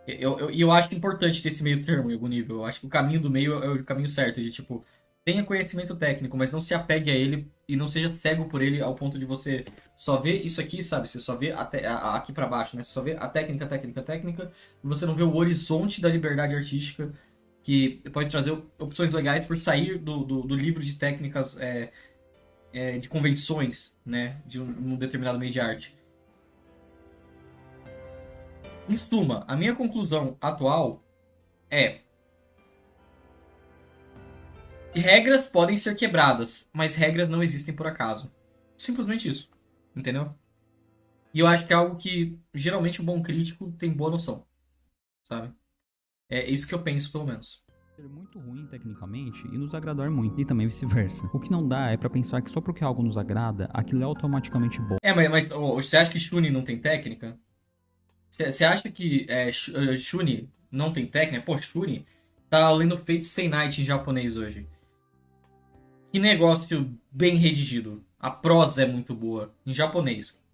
E eu acho importante ter esse meio termo em algum nível. Eu acho que o caminho do meio é o caminho certo, de tipo, tenha conhecimento técnico, mas não se apegue a ele e não seja cego por ele ao ponto de você só ver isso aqui, sabe? Você só vê aqui pra baixo, né? Você só vê a técnica, técnica, técnica, e você não vê o horizonte da liberdade artística que pode trazer opções legais por sair do livro de técnicas, de convenções, né? De um determinado meio de arte. Em suma, a minha conclusão atual é que regras podem ser quebradas, mas regras não existem por acaso. Simplesmente isso. Entendeu? E eu acho que é algo que geralmente um bom crítico tem boa noção, sabe? É isso que eu penso, pelo menos. Ser muito ruim tecnicamente e nos agradar muito, e também vice-versa. O que não dá é pra pensar que só porque algo nos agrada, aquilo é automaticamente bom. Mas você acha que Shuni não tem técnica? Você acha que Shuni não tem técnica? Pô, Shuni tá lendo Fate Stay Night em japonês hoje. Que negócio bem redigido. A prosa é muito boa. Em japonês.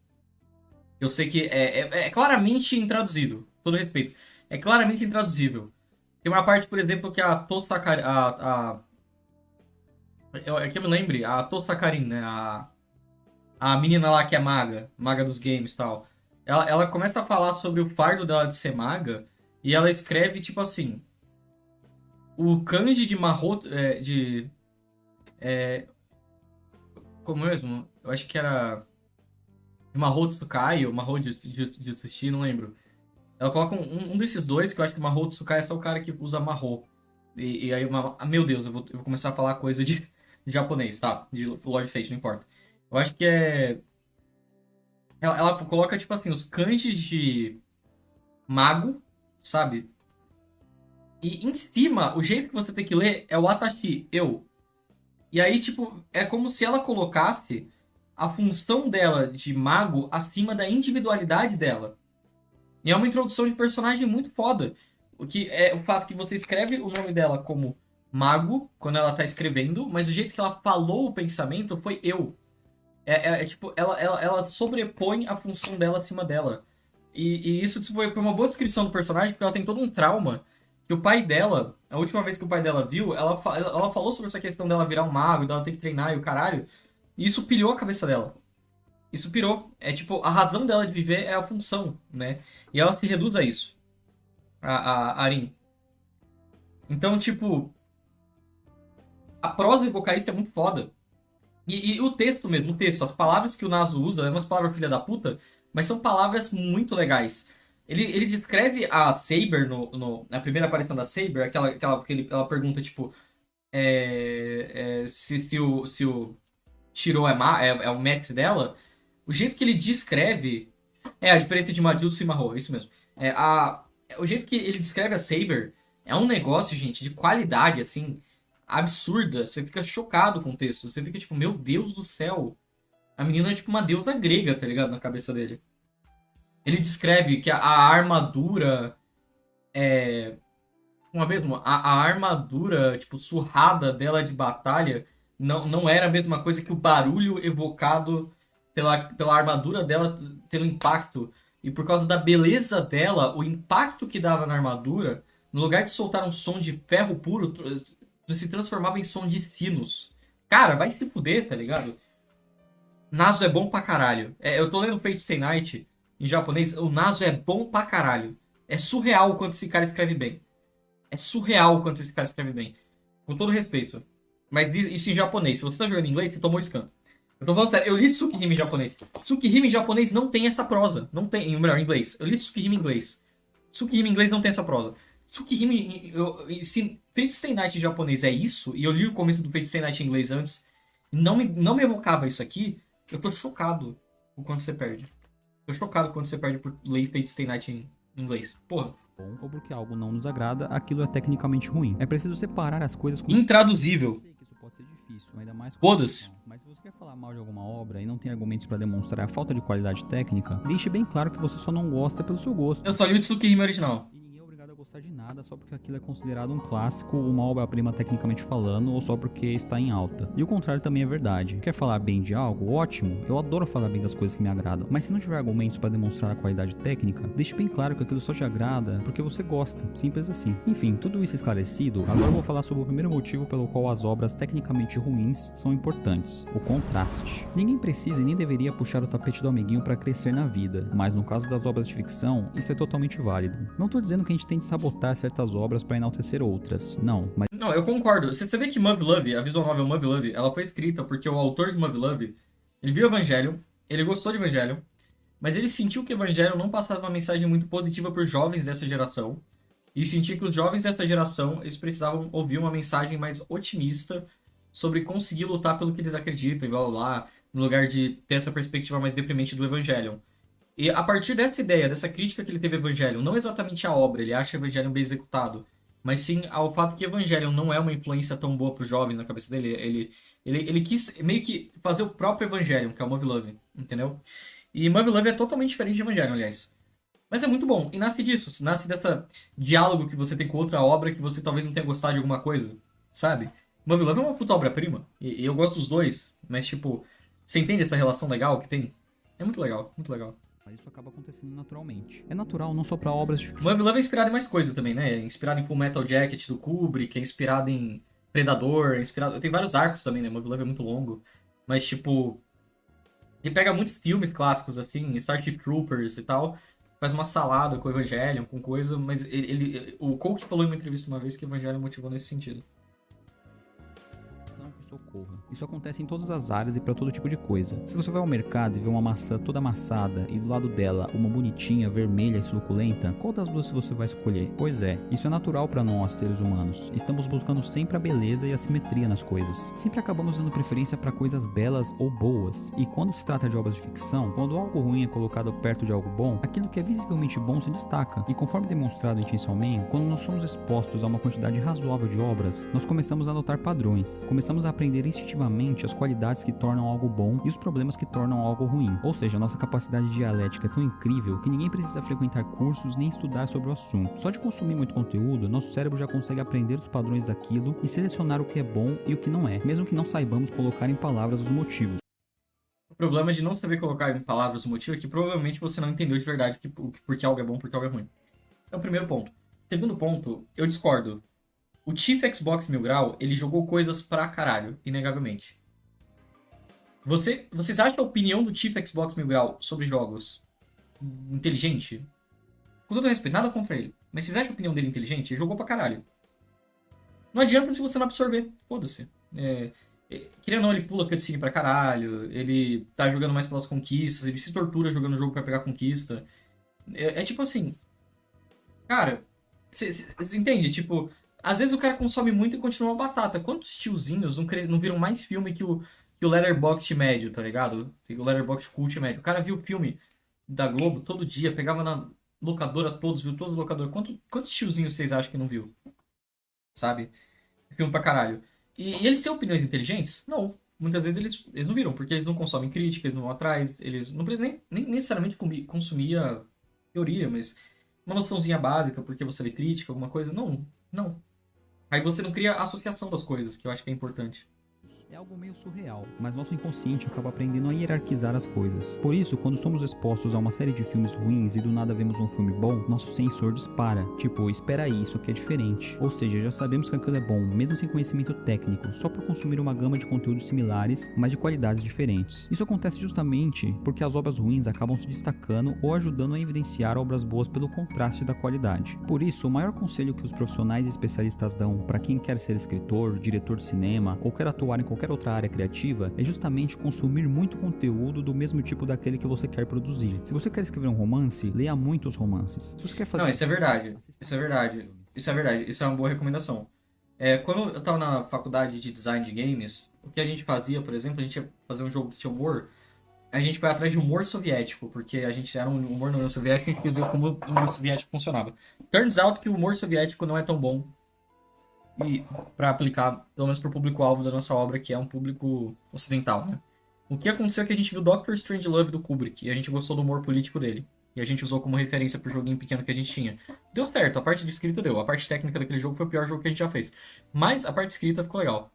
Eu sei que é claramente intraduzível. Todo respeito. É claramente intraduzível. Tem uma parte, por exemplo, que a Tosakari. É que eu me lembre, a Tosakarin, né? A menina lá que é maga. Maga dos games e tal. Ela começa a falar sobre o fardo dela de ser maga. E ela escreve, tipo assim. O kanji de Mahoto. Como mesmo? Eu acho que era. Mahoutsu Tsukai ou Mahou Jutsushi, não lembro. Ela coloca um desses dois, que eu acho que o Mahou Tsukai é só o cara que usa Mahou. E aí, meu Deus, eu vou começar a falar coisa de japonês, tá? De Lord Fate, não importa. Eu acho que é. Ela coloca, tipo assim, os kanjis de mago, sabe? E em cima, o jeito que você tem que ler é o Atashi, eu. E aí, tipo, é como se ela colocasse a função dela de mago acima da individualidade dela. E é uma introdução de personagem muito foda. O que é o fato que você escreve o nome dela como mago, quando ela tá escrevendo, mas o jeito que ela falou o pensamento foi eu. Tipo, ela sobrepõe a função dela acima dela. E isso tipo, foi uma boa descrição do personagem, porque ela tem todo um trauma. Que o pai dela, a última vez que o pai dela viu, ela falou sobre essa questão dela virar um mago, dela ter que treinar e o caralho. E isso pilhou a cabeça dela. Isso pirou. É tipo, a razão dela de viver é a função, né? E ela se reduz a isso. A Arin. Então, tipo, a prosa vocalista é muito foda. E o texto mesmo, o texto, as palavras que o Naso usa, é umas palavras filha da puta, mas são palavras muito legais. Ele descreve a Saber na primeira aparição da Saber, ela pergunta, tipo, se o Shiro é o mestre dela. O jeito que ele descreve é a diferença de Majutsu e Mahou, é isso mesmo. O jeito que ele descreve a Saber é um negócio, gente, de qualidade, assim, absurda. Você fica chocado com o texto. Você fica tipo, meu Deus do céu. A menina é tipo uma deusa grega, tá ligado? Na cabeça dele. Ele descreve que a armadura uma vez, a armadura, tipo, surrada dela de batalha não era a mesma coisa que o barulho evocado pela armadura dela tendo impacto. E por causa da beleza dela, o impacto que dava na armadura, no lugar de soltar um som de ferro puro, se transformava em som de sinos. Cara, vai se fuder, tá ligado? Naso é bom pra caralho. Eu tô lendo Fate Stay Night em japonês, o Naso é bom pra caralho. É surreal o quanto esse cara escreve bem. É surreal o quanto esse cara escreve bem. Com todo respeito. Mas isso em japonês. Se você tá jogando em inglês, você tomou scan. Eu tô falando sério. Eu li Tsukihime em japonês. Tsukihime em japonês não tem essa prosa. Não tem. Melhor, em inglês. Eu li Tsukihime em inglês. Tsukihime em inglês não tem essa prosa. Tsukihime, se Fate Stay Night em japonês é isso, e eu li o começo do Fate Stay Night em inglês antes, e não me evocava isso aqui, eu tô chocado o quanto você perde. Tô chocado quando você perde por ler Fate Stay Night em inglês. Porra. Bom, ou porque algo não nos agrada, aquilo é tecnicamente ruim. É preciso separar as coisas com... Intraduzível. Eu sei que isso pode ser difícil, ainda mais... Foda-se. Mas se você quer falar mal de alguma obra e não tem argumentos pra demonstrar a falta de qualidade técnica, deixe bem claro que você só não gosta pelo seu gosto. Eu só li o Tsukihime original. E ninguém é obrigado a gostar de nada só porque aquilo é considerado um clássico, uma obra-prima tecnicamente falando, ou só porque está em alta. E o contrário também é verdade. Quer falar bem de algo? Ótimo, eu adoro falar bem das coisas que me agradam. Mas se não tiver argumentos para demonstrar a qualidade técnica, deixe bem claro que aquilo só te agrada porque você gosta. Simples assim. Enfim, tudo isso esclarecido, agora eu vou falar sobre o primeiro motivo pelo qual as obras tecnicamente ruins são importantes: o contraste. Ninguém precisa e nem deveria puxar o tapete do amiguinho para crescer na vida, mas no caso das obras de ficção, isso é totalmente válido. Não tô dizendo que a gente tem de sabotar certas obras para enaltecer outras, não, mas... Não, eu concordo. Você vê que Move Love, a visual novel Move Love, ela foi escrita porque o autor de Move Love, ele viu Evangelion, ele gostou de Evangelion, mas ele sentiu que Evangelion não passava uma mensagem muito positiva para os jovens dessa geração, e sentia que os jovens dessa geração, eles precisavam ouvir uma mensagem mais otimista sobre conseguir lutar pelo que eles acreditam, igual lá, no lugar de ter essa perspectiva mais deprimente do Evangelion. E a partir dessa ideia, dessa crítica que ele teve a Evangelion, não exatamente a obra, ele acha Evangelion bem executado, mas sim ao fato que Evangelion não é uma influência tão boa para os jovens na cabeça dele. Ele quis meio que fazer o próprio Evangelion, que é o Move Love, entendeu? E Move Love é totalmente diferente de Evangelion, aliás. Mas é muito bom, e nasce disso, nasce dessa diálogo que você tem com outra obra que você talvez não tenha gostado de alguma coisa, sabe? Move Love é uma puta obra-prima, e eu gosto dos dois, mas tipo, você entende essa relação legal que tem? É muito legal, muito legal. Mas isso acaba acontecendo naturalmente. É natural não só para obras de ficção. Move Love é inspirado em mais coisas também, né? É inspirado em Full Metal Jacket do Kubrick, é inspirado em Predador, é inspirado... Tem vários arcos também, né? Move Love é muito longo. Mas, tipo... Ele pega muitos filmes clássicos, assim, Starship Troopers e tal, faz uma salada com o Evangelion, com coisa, mas o Cole que falou em uma entrevista uma vez que o Evangelion motivou nesse sentido. Que socorra. Isso acontece em todas as áreas e para todo tipo de coisa. Se você vai ao mercado e vê uma maçã toda amassada e do lado dela uma bonitinha, vermelha e suculenta, qual das duas você vai escolher? Pois é, isso é natural para nós, seres humanos. Estamos buscando sempre a beleza e a simetria nas coisas. Sempre acabamos dando preferência para coisas belas ou boas. E quando se trata de obras de ficção, quando algo ruim é colocado perto de algo bom, aquilo que é visivelmente bom se destaca. E conforme demonstrado em Chainsaw Man, quando nós somos expostos a uma quantidade razoável de obras, nós começamos a notar padrões. Começamos a aprender instintivamente as qualidades que tornam algo bom e os problemas que tornam algo ruim. Ou seja, nossa capacidade dialética é tão incrível que ninguém precisa frequentar cursos nem estudar sobre o assunto. Só de consumir muito conteúdo, nosso cérebro já consegue aprender os padrões daquilo e selecionar o que é bom e o que não é, mesmo que não saibamos colocar em palavras os motivos. O problema de não saber colocar em palavras o motivo é que provavelmente você não entendeu de verdade porque algo é bom, porque algo é ruim. É o primeiro ponto. Segundo ponto, eu discordo. O Chief Xbox Mil Grau, ele jogou coisas pra caralho, inegavelmente. Vocês acham a opinião do Chief Xbox Mil Grau sobre jogos inteligente? Com todo respeito, nada contra ele. Mas vocês acham a opinião dele inteligente? Ele jogou pra caralho. Não adianta se você não absorver. Foda-se. Querendo ou não, ele pula cutscene pra caralho. Ele tá jogando mais pelas conquistas. Ele se tortura jogando o jogo pra pegar conquista. É tipo assim... Cara, você entende? Tipo... Às vezes o cara consome muito e continua uma batata. Quantos tiozinhos não viram mais filme que o Letterboxd médio, tá ligado? O Letterboxd Cult médio. O cara viu o filme da Globo todo dia, pegava na locadora todos, viu todas as locadoras. Quantos tiozinhos vocês acham que não viu? Sabe? Filme pra caralho. E eles têm opiniões inteligentes? Não. Muitas vezes eles não viram, porque eles não consomem crítica, eles não vão atrás, eles não precisam nem necessariamente consumir a teoria, mas uma noçãozinha básica, porque você lê crítica, alguma coisa. Não. Aí você não cria a associação das coisas, que eu acho que é importante. É algo meio surreal, mas nosso inconsciente acaba aprendendo a hierarquizar as coisas. Por isso, quando somos expostos a uma série de filmes ruins e do nada vemos um filme bom, nosso sensor dispara. Tipo, espera aí, isso aqui é diferente. Ou seja, já sabemos que aquilo é bom, mesmo sem conhecimento técnico, só por consumir uma gama de conteúdos similares, mas de qualidades diferentes. Isso acontece justamente porque as obras ruins acabam se destacando ou ajudando a evidenciar obras boas pelo contraste da qualidade. Por isso, o maior conselho que os profissionais e especialistas dão para quem quer ser escritor, diretor de cinema ou quer atuar em qualquer outra área criativa é justamente consumir muito conteúdo do mesmo tipo daquele que você quer produzir. Se você quer escrever um romance, leia muitos romances. Se você quer fazer... Não, isso é verdade. Isso é verdade. Isso é verdade. Isso é uma boa recomendação. Quando eu tava na faculdade de design de games, o que a gente fazia, por exemplo, a gente ia fazer um jogo que tinha humor, a gente foi atrás de humor soviético, porque a gente era um humor na União Soviética e a gente queria ver como o humor soviético funcionava. Turns out que o humor soviético não é tão bom e para aplicar, pelo menos pro público-alvo da nossa obra, que é um público ocidental, né? O que aconteceu é que a gente viu Doctor Strangelove do Kubrick e a gente gostou do humor político dele. E a gente usou como referência pro joguinho pequeno que a gente tinha. Deu certo, a parte de escrita deu. A parte técnica daquele jogo foi o pior jogo que a gente já fez. Mas a parte de escrita ficou legal.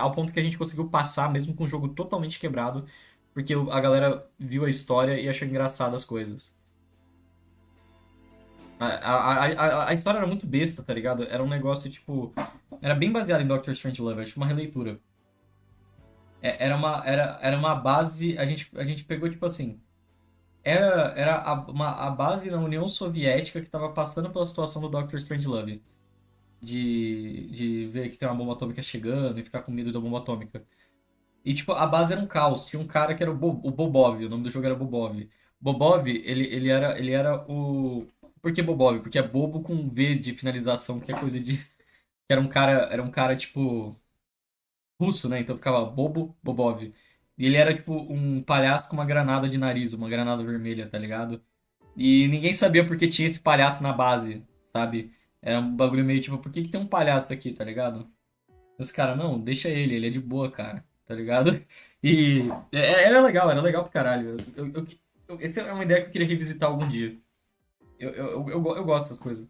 Ao ponto que a gente conseguiu passar, mesmo com o jogo totalmente quebrado, porque a galera viu a história e achou engraçado as coisas. A história era muito besta, tá ligado? Era um negócio, tipo... Era bem baseado em Doctor Strangelove, era tipo uma releitura. Era uma base... A gente pegou, tipo assim... Era a base na União Soviética que tava passando pela situação do Doctor Strangelove. De ver que tem uma bomba atômica chegando e ficar com medo da bomba atômica. E, tipo, a base era um caos. Tinha um cara que era o Bobov, o nome do jogo era Bobov. Bobov, ele era o... Por que Bobov? Porque é bobo com V de finalização, que é coisa de... Que era um cara, tipo, russo, né? Então ficava Bobov. E ele era, tipo, um palhaço com uma granada de nariz, uma granada vermelha, tá ligado? E ninguém sabia por que tinha esse palhaço na base, sabe? Era um bagulho meio, tipo, por que tem um palhaço aqui, tá ligado? Os caras, não, deixa ele é de boa, cara, tá ligado? E era legal pra caralho. Essa é uma ideia que eu queria revisitar algum dia. Eu gosto dessas coisas.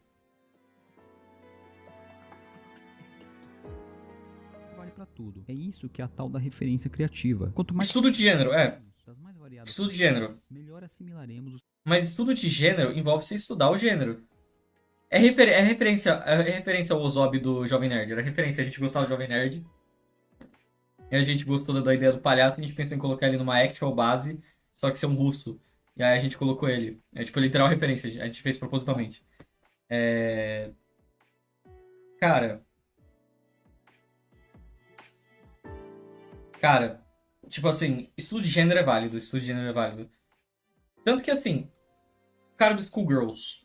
Vale pra tudo. É isso que é a tal da referência criativa. Quanto mais... Estudo de gênero, das mais variadas estudo de gênero. melhor assimilaremos os... Mas estudo de gênero envolve você estudar o gênero. É referência ao Ozob do Jovem Nerd. Era referência, a gente gostava do Jovem Nerd. E a gente gostou da ideia do palhaço, a gente pensou em colocar ele numa actual base, só que ser um russo. E aí a gente colocou ele. É tipo literal referência, a gente fez propositalmente. É... Cara, cara, tipo assim, estudo de gênero é válido, estudo de gênero é válido. Tanto que assim, o cara do Schoolgirls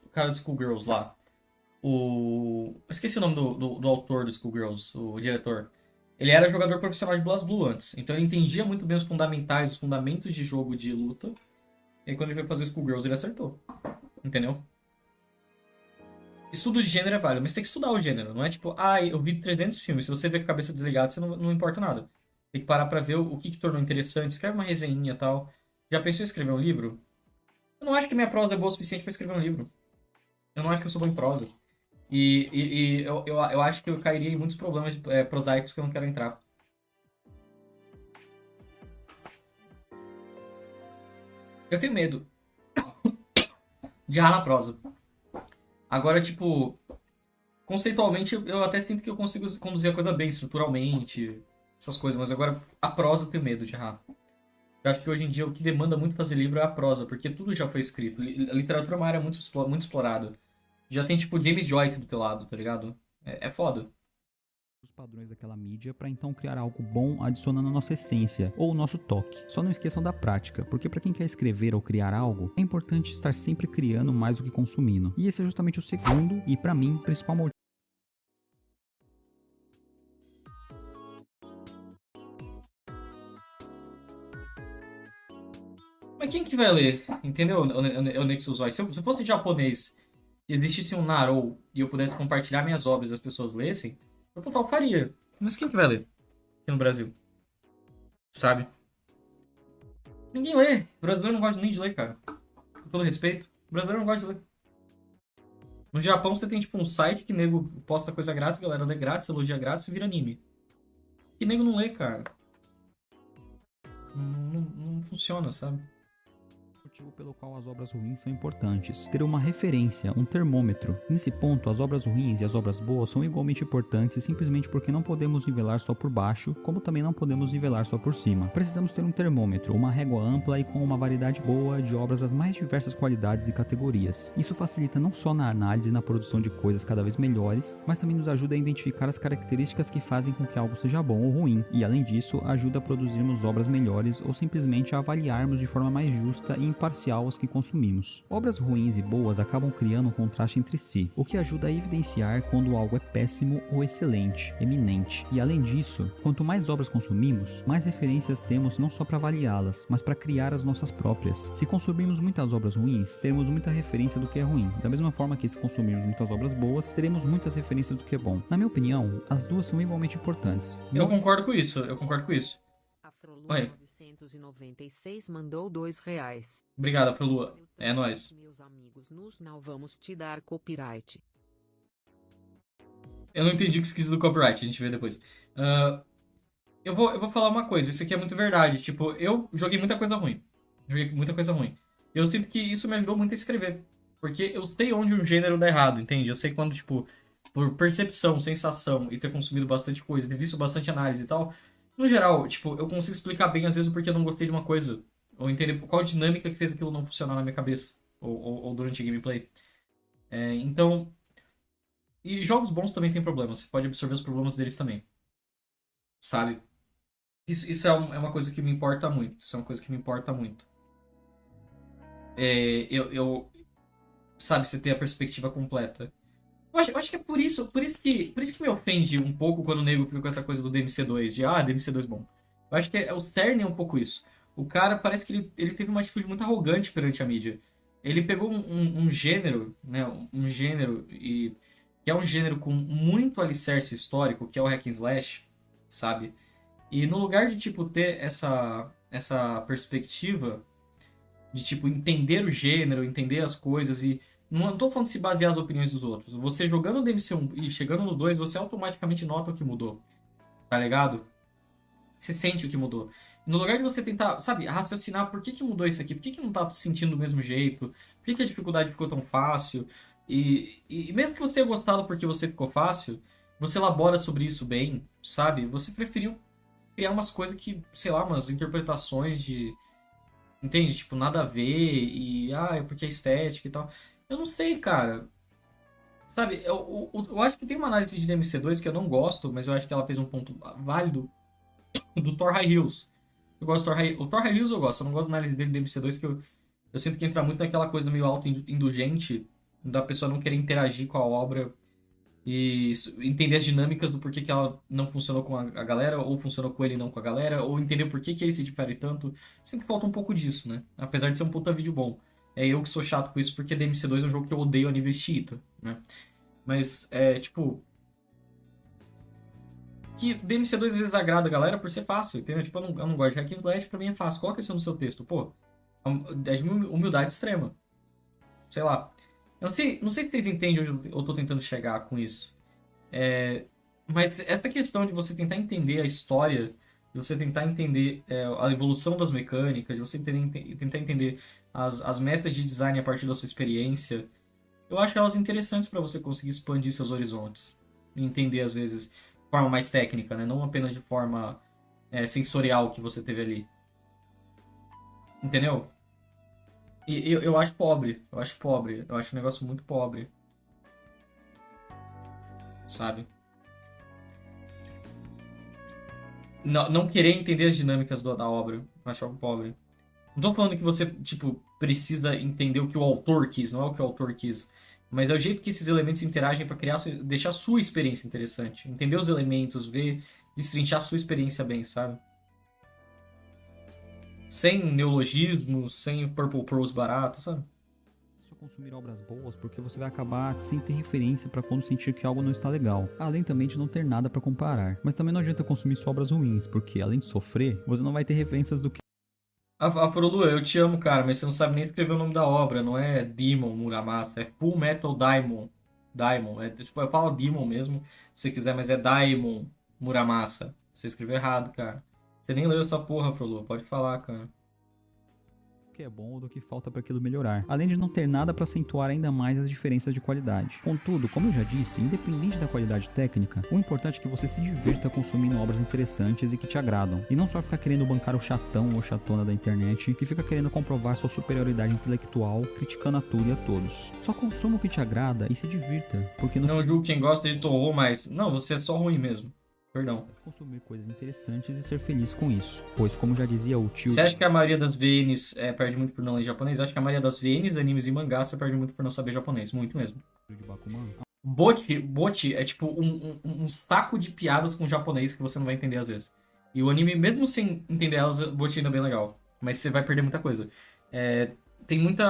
lá, eu esqueci o nome do autor do Schoolgirls, o diretor. Ele era jogador profissional de BlazBlue antes, então ele entendia muito bem os fundamentos de jogo de luta. E aí, quando ele foi fazer Schoolgirls, ele acertou. Entendeu? Estudo de gênero é válido, mas tem que estudar o gênero. Não é tipo, eu vi 300 filmes. Se você vê com a cabeça desligada, você não importa nada. Tem que parar pra ver o que tornou interessante. Escreve uma resenhinha e tal. Já pensou em escrever um livro? Eu não acho que minha prosa é boa o suficiente pra escrever um livro. Eu não acho que eu sou bom em prosa. E eu acho que eu cairia em muitos problemas prosaicos que eu não quero entrar. Eu tenho medo de errar na prosa. Agora, tipo, conceitualmente, eu até sinto que eu consigo conduzir a coisa bem, estruturalmente, essas coisas. Mas agora, a prosa eu tenho medo de errar. Eu acho que hoje em dia o que demanda muito fazer livro é a prosa, porque tudo já foi escrito. A literatura é uma área muito explorada. Já tem, tipo, James Joyce do teu lado, tá ligado? É foda. os padrões daquela mídia para então criar algo bom adicionando a nossa essência ou o nosso toque. Só não esqueçam da prática, porque para quem quer escrever ou criar algo, é importante estar sempre criando mais do que consumindo. E esse é justamente o segundo e para mim principal motivo. Mas quem que vai ler? Entendeu, o Nexus Voice? Se eu fosse japonês e existisse um Narou e eu pudesse compartilhar minhas obras e as pessoas lessem, eu total faria. Mas quem que vai ler aqui no Brasil? Sabe? Ninguém lê. O brasileiro não gosta nem de ler, cara. Com todo respeito. O brasileiro não gosta de ler. No Japão você tem tipo um site que nego posta coisa grátis, galera lê grátis, elogia grátis e vira anime. Que nego não lê, cara. Não funciona, sabe? Motivo pelo qual as obras ruins são importantes. Ter uma referência, um termômetro. Nesse ponto, as obras ruins e as obras boas são igualmente importantes simplesmente porque não podemos nivelar só por baixo, como também não podemos nivelar só por cima. Precisamos ter um termômetro, uma régua ampla e com uma variedade boa de obras das mais diversas qualidades e categorias. Isso facilita não só na análise e na produção de coisas cada vez melhores, mas também nos ajuda a identificar as características que fazem com que algo seja bom ou ruim, e além disso, ajuda a produzirmos obras melhores ou simplesmente a avaliarmos de forma mais justa e imparcial as que consumimos. Obras ruins e boas acabam criando um contraste entre si, o que ajuda a evidenciar quando algo é péssimo ou excelente, eminente. E além disso, quanto mais obras consumimos, mais referências temos não só para avaliá-las, mas para criar as nossas próprias. Se consumirmos muitas obras ruins, teremos muita referência do que é ruim, da mesma forma que se consumirmos muitas obras boas, teremos muitas referências do que é bom. Na minha opinião, as duas são igualmente importantes. Eu concordo com isso, eu concordo com isso. Oi. 996 mandou R$2. Obrigado, Afrolua. É nóis. Meus amigos, nós não vamos te dar copyright. Eu não entendi o que você quis do copyright, a gente vê depois. Eu vou falar uma coisa, isso aqui é muito verdade. Tipo, eu joguei muita coisa ruim. Joguei muita coisa ruim. Eu sinto que isso me ajudou muito a escrever. Porque eu sei onde um gênero dá errado, entende? Eu sei quando, tipo, por percepção, sensação e ter consumido bastante coisa, ter visto bastante análise e tal, no geral, tipo, eu consigo explicar bem às vezes o porquê eu não gostei de uma coisa. Ou entender qual dinâmica que fez aquilo não funcionar na minha cabeça. Ou durante a gameplay. Então. E jogos bons também tem problemas. Você pode absorver os problemas deles também. Sabe? Isso é uma coisa que me importa muito. Isso é uma coisa que me importa muito. Sabe, você ter a perspectiva completa. Eu acho que é por isso que me ofende um pouco quando o nego fica com essa coisa do DMC2, de DMC2 bom. Eu acho que o cerne é um pouco isso. O cara parece que ele teve uma atitude muito arrogante perante a mídia. Ele pegou um gênero, né, um gênero, que é um gênero com muito alicerce histórico, que é o hack and slash, sabe? E no lugar de, tipo, ter essa perspectiva de, tipo, entender o gênero, entender as coisas e... Não tô falando de se basear as opiniões dos outros. Você jogando no DMC1 e chegando no 2, você automaticamente nota o que mudou. Tá ligado? Você sente o que mudou. No lugar de você tentar, sabe, raciocinar por que mudou isso aqui, por que não tá sentindo do mesmo jeito, por que a dificuldade ficou tão fácil. E mesmo que você tenha gostado porque você ficou fácil, você elabora sobre isso bem, sabe? Você preferiu criar umas coisas que, sei lá, umas interpretações de... Entende? Tipo, nada a ver e... é porque é estética e tal. Eu não sei, cara. Sabe, eu acho que tem uma análise de DMC2 que eu não gosto, mas eu acho que ela fez um ponto válido do Thor High Hills. Eu gosto do Thor High... O Thor High Hills eu gosto, eu não gosto da análise dele do DMC2, que eu sinto que entra muito naquela coisa meio auto-indulgente da pessoa não querer interagir com a obra e entender as dinâmicas do porquê que ela não funcionou com a galera, ou funcionou com ele e não com a galera, ou entender por que ele se difere tanto. Sempre falta um pouco disso, né? Apesar de ser um puta vídeo bom. É eu que sou chato com isso, porque DMC2 é um jogo que eu odeio a nível xiita, né? Mas, tipo... Que DMC2 às vezes agrada a galera por ser fácil, entendeu? Tipo, eu não gosto de hack and slash, pra mim é fácil. Coloca isso no seu texto, pô. É de humildade extrema. Sei lá. Eu não sei se vocês entendem onde eu tô tentando chegar com isso. Mas essa questão de você tentar entender a história, de você tentar entender a evolução das mecânicas, de você tentar entender as metas de design a partir da sua experiência, eu acho elas interessantes para você conseguir expandir seus horizontes. E entender, às vezes, de forma mais técnica, né? Não apenas de forma sensorial que você teve ali. Entendeu? E eu acho pobre. Eu acho pobre. Eu acho um negócio muito pobre. Sabe? Não querer entender as dinâmicas da obra. Eu acho algo pobre. Não tô falando que você, tipo, precisa entender o que o autor quis, não é o que o autor quis. Mas é o jeito que esses elementos interagem para criar, deixar a sua experiência interessante. Entender os elementos, ver, destrinchar a sua experiência bem, sabe? Sem neologismos, sem purple prose barato, sabe? Só consumir obras boas porque você vai acabar sem ter referência para quando sentir que algo não está legal, além também de não ter nada para comparar. Mas também não adianta consumir só obras ruins, porque além de sofrer, você não vai ter referências do que... Afrolua, eu te amo, cara, mas você não sabe nem escrever o nome da obra, não é Demon Muramasa, é Full Metal Daimon. Daimon, eu falo Demon mesmo, se você quiser, mas é Daimon Muramasa. Você escreveu errado, cara. Você nem leu essa porra, Afrolua, pode falar, cara. que é bom ou do que falta para aquilo melhorar, além de não ter nada para acentuar ainda mais as diferenças de qualidade. Contudo, como eu já disse, independente da qualidade técnica, o importante é que você se divirta consumindo obras interessantes e que te agradam, e não só ficar querendo bancar o chatão ou chatona da internet que fica querendo comprovar sua superioridade intelectual, criticando a tudo e a todos. Só consuma o que te agrada e se divirta, porque no Não julgo quem gosta de Torro, mas... Não, você é só ruim mesmo. Perdão. consumir coisas interessantes e ser feliz com isso, pois como já dizia o tio... Você acha que a maioria das VNs perde muito por não ler japonês? Eu acho que a maioria das VNs, animes e mangás você perde muito por não saber japonês. Muito mesmo. de Bakuman? Bot é tipo um saco de piadas com japonês que você não vai entender às vezes. E o anime, mesmo sem entender elas, o Bot ainda é bem legal. Mas você vai perder muita coisa. Tem muito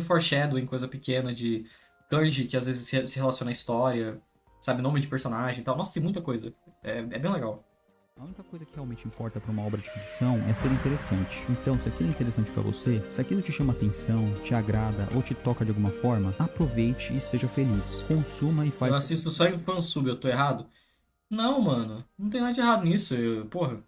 foreshadowing, coisa pequena de kanji que às vezes se relaciona à história, sabe, nome de personagem e tal. Nossa, tem muita coisa. É bem legal. A única coisa que realmente importa para uma obra de ficção é ser interessante. Então, se aquilo é interessante para você, se aquilo te chama atenção, te agrada ou te toca de alguma forma, aproveite e seja feliz. Consuma e faz... Eu assisto só em fansub, eu tô errado? Não, mano. Não tem nada de errado nisso. Porra.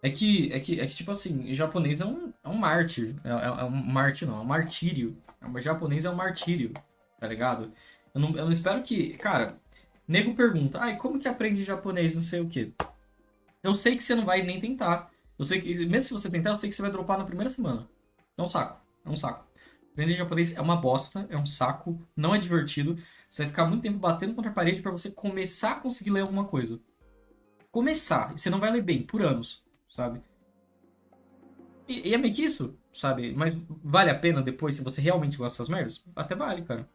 É que, tipo assim, japonês é um mártir. É um mártir, não. É um martírio. Japonês é um martírio. Tá ligado? Eu não espero que... Cara, nego pergunta, ai, como que aprende japonês? Não sei o quê. Eu sei que você não vai nem tentar. Eu sei que, mesmo se você tentar, eu sei que você vai dropar na primeira semana. É um saco. É um saco. Aprender japonês é uma bosta, é um saco, não é divertido. Você vai ficar muito tempo batendo contra a parede pra você começar a conseguir ler alguma coisa. Começar. E você não vai ler bem, por anos, sabe? E é meio que isso, sabe? Mas vale a pena depois, se você realmente gosta dessas merdas? Até vale, cara.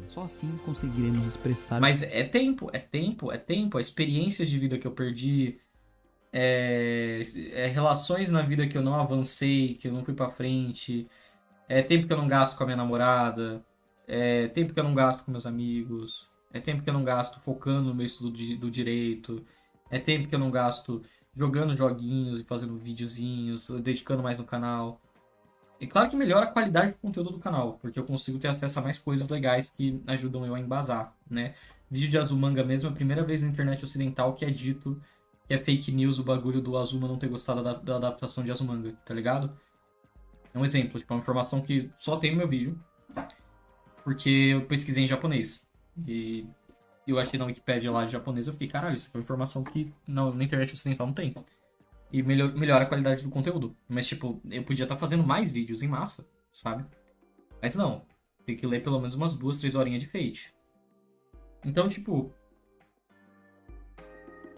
Só assim conseguiremos expressar... Mas é tempo. Experiências de vida que eu perdi... relações na vida que eu não avancei, que eu não fui pra frente, tempo que eu não gasto com a minha namorada, tempo que eu não gasto com meus amigos, tempo que eu não gasto focando no meu estudo do direito, tempo que eu não gasto jogando joguinhos e fazendo videozinhos, dedicando mais no canal. E claro que melhora a qualidade do conteúdo do canal, porque eu consigo ter acesso a mais coisas legais que ajudam eu a embasar, né? Vídeo de Azumanga mesmo é a primeira vez na internet ocidental que é dito que é fake news o bagulho do Azuma não ter gostado da adaptação de Azumanga, tá ligado? É um exemplo, tipo, uma informação que só tem no meu vídeo, porque eu pesquisei em japonês. E eu achei na Wikipédia lá de japonês, eu fiquei, caralho, isso é uma informação que na internet ocidental não tem. E melhora a qualidade do conteúdo. Mas, tipo, eu podia estar fazendo mais vídeos em massa, sabe? Mas não, tem que ler pelo menos umas 2, 3 horinhas de Fate. Então, tipo...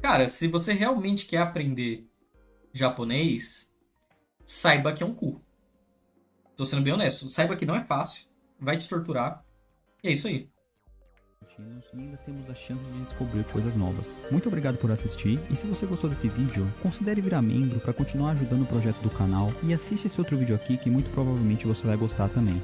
Cara, se você realmente quer aprender japonês, saiba que é um cu. Tô sendo bem honesto. Saiba que não é fácil, vai te torturar. E é isso aí. E ainda temos a chance de descobrir coisas novas. Muito obrigado por assistir, e se você gostou desse vídeo, considere virar membro para continuar ajudando o projeto do canal, e assiste esse outro vídeo aqui que muito provavelmente você vai gostar também.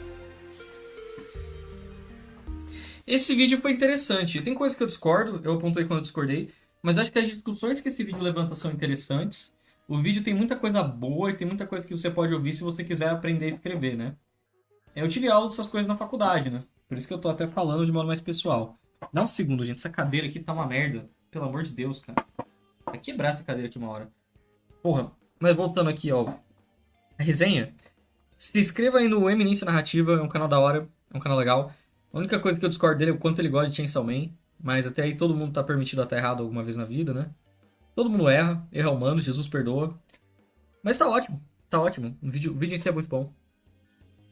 Esse vídeo foi interessante. Tem coisas que eu discordo, eu apontei quando eu discordei, mas acho que as discussões que esse vídeo levanta são interessantes. O vídeo tem muita coisa boa e tem muita coisa que você pode ouvir se você quiser aprender a escrever, né? Eu tive aula dessas coisas na faculdade, né? Por isso que eu tô até falando de modo mais pessoal. Dá um segundo, gente. Essa cadeira aqui tá uma merda. Pelo amor de Deus, cara. Vai quebrar essa cadeira aqui uma hora. Porra. Mas voltando aqui, ó. A resenha. Se inscreva aí no Eminência Narrativa. É um canal da hora. É um canal legal. A única coisa que eu discordo dele é o quanto ele gosta de Chainsaw Man. Mas até aí todo mundo tá permitido a estar errado alguma vez na vida, né? Todo mundo erra. Erra humano. Jesus perdoa. Mas tá ótimo. Tá ótimo. O vídeo em si é muito bom.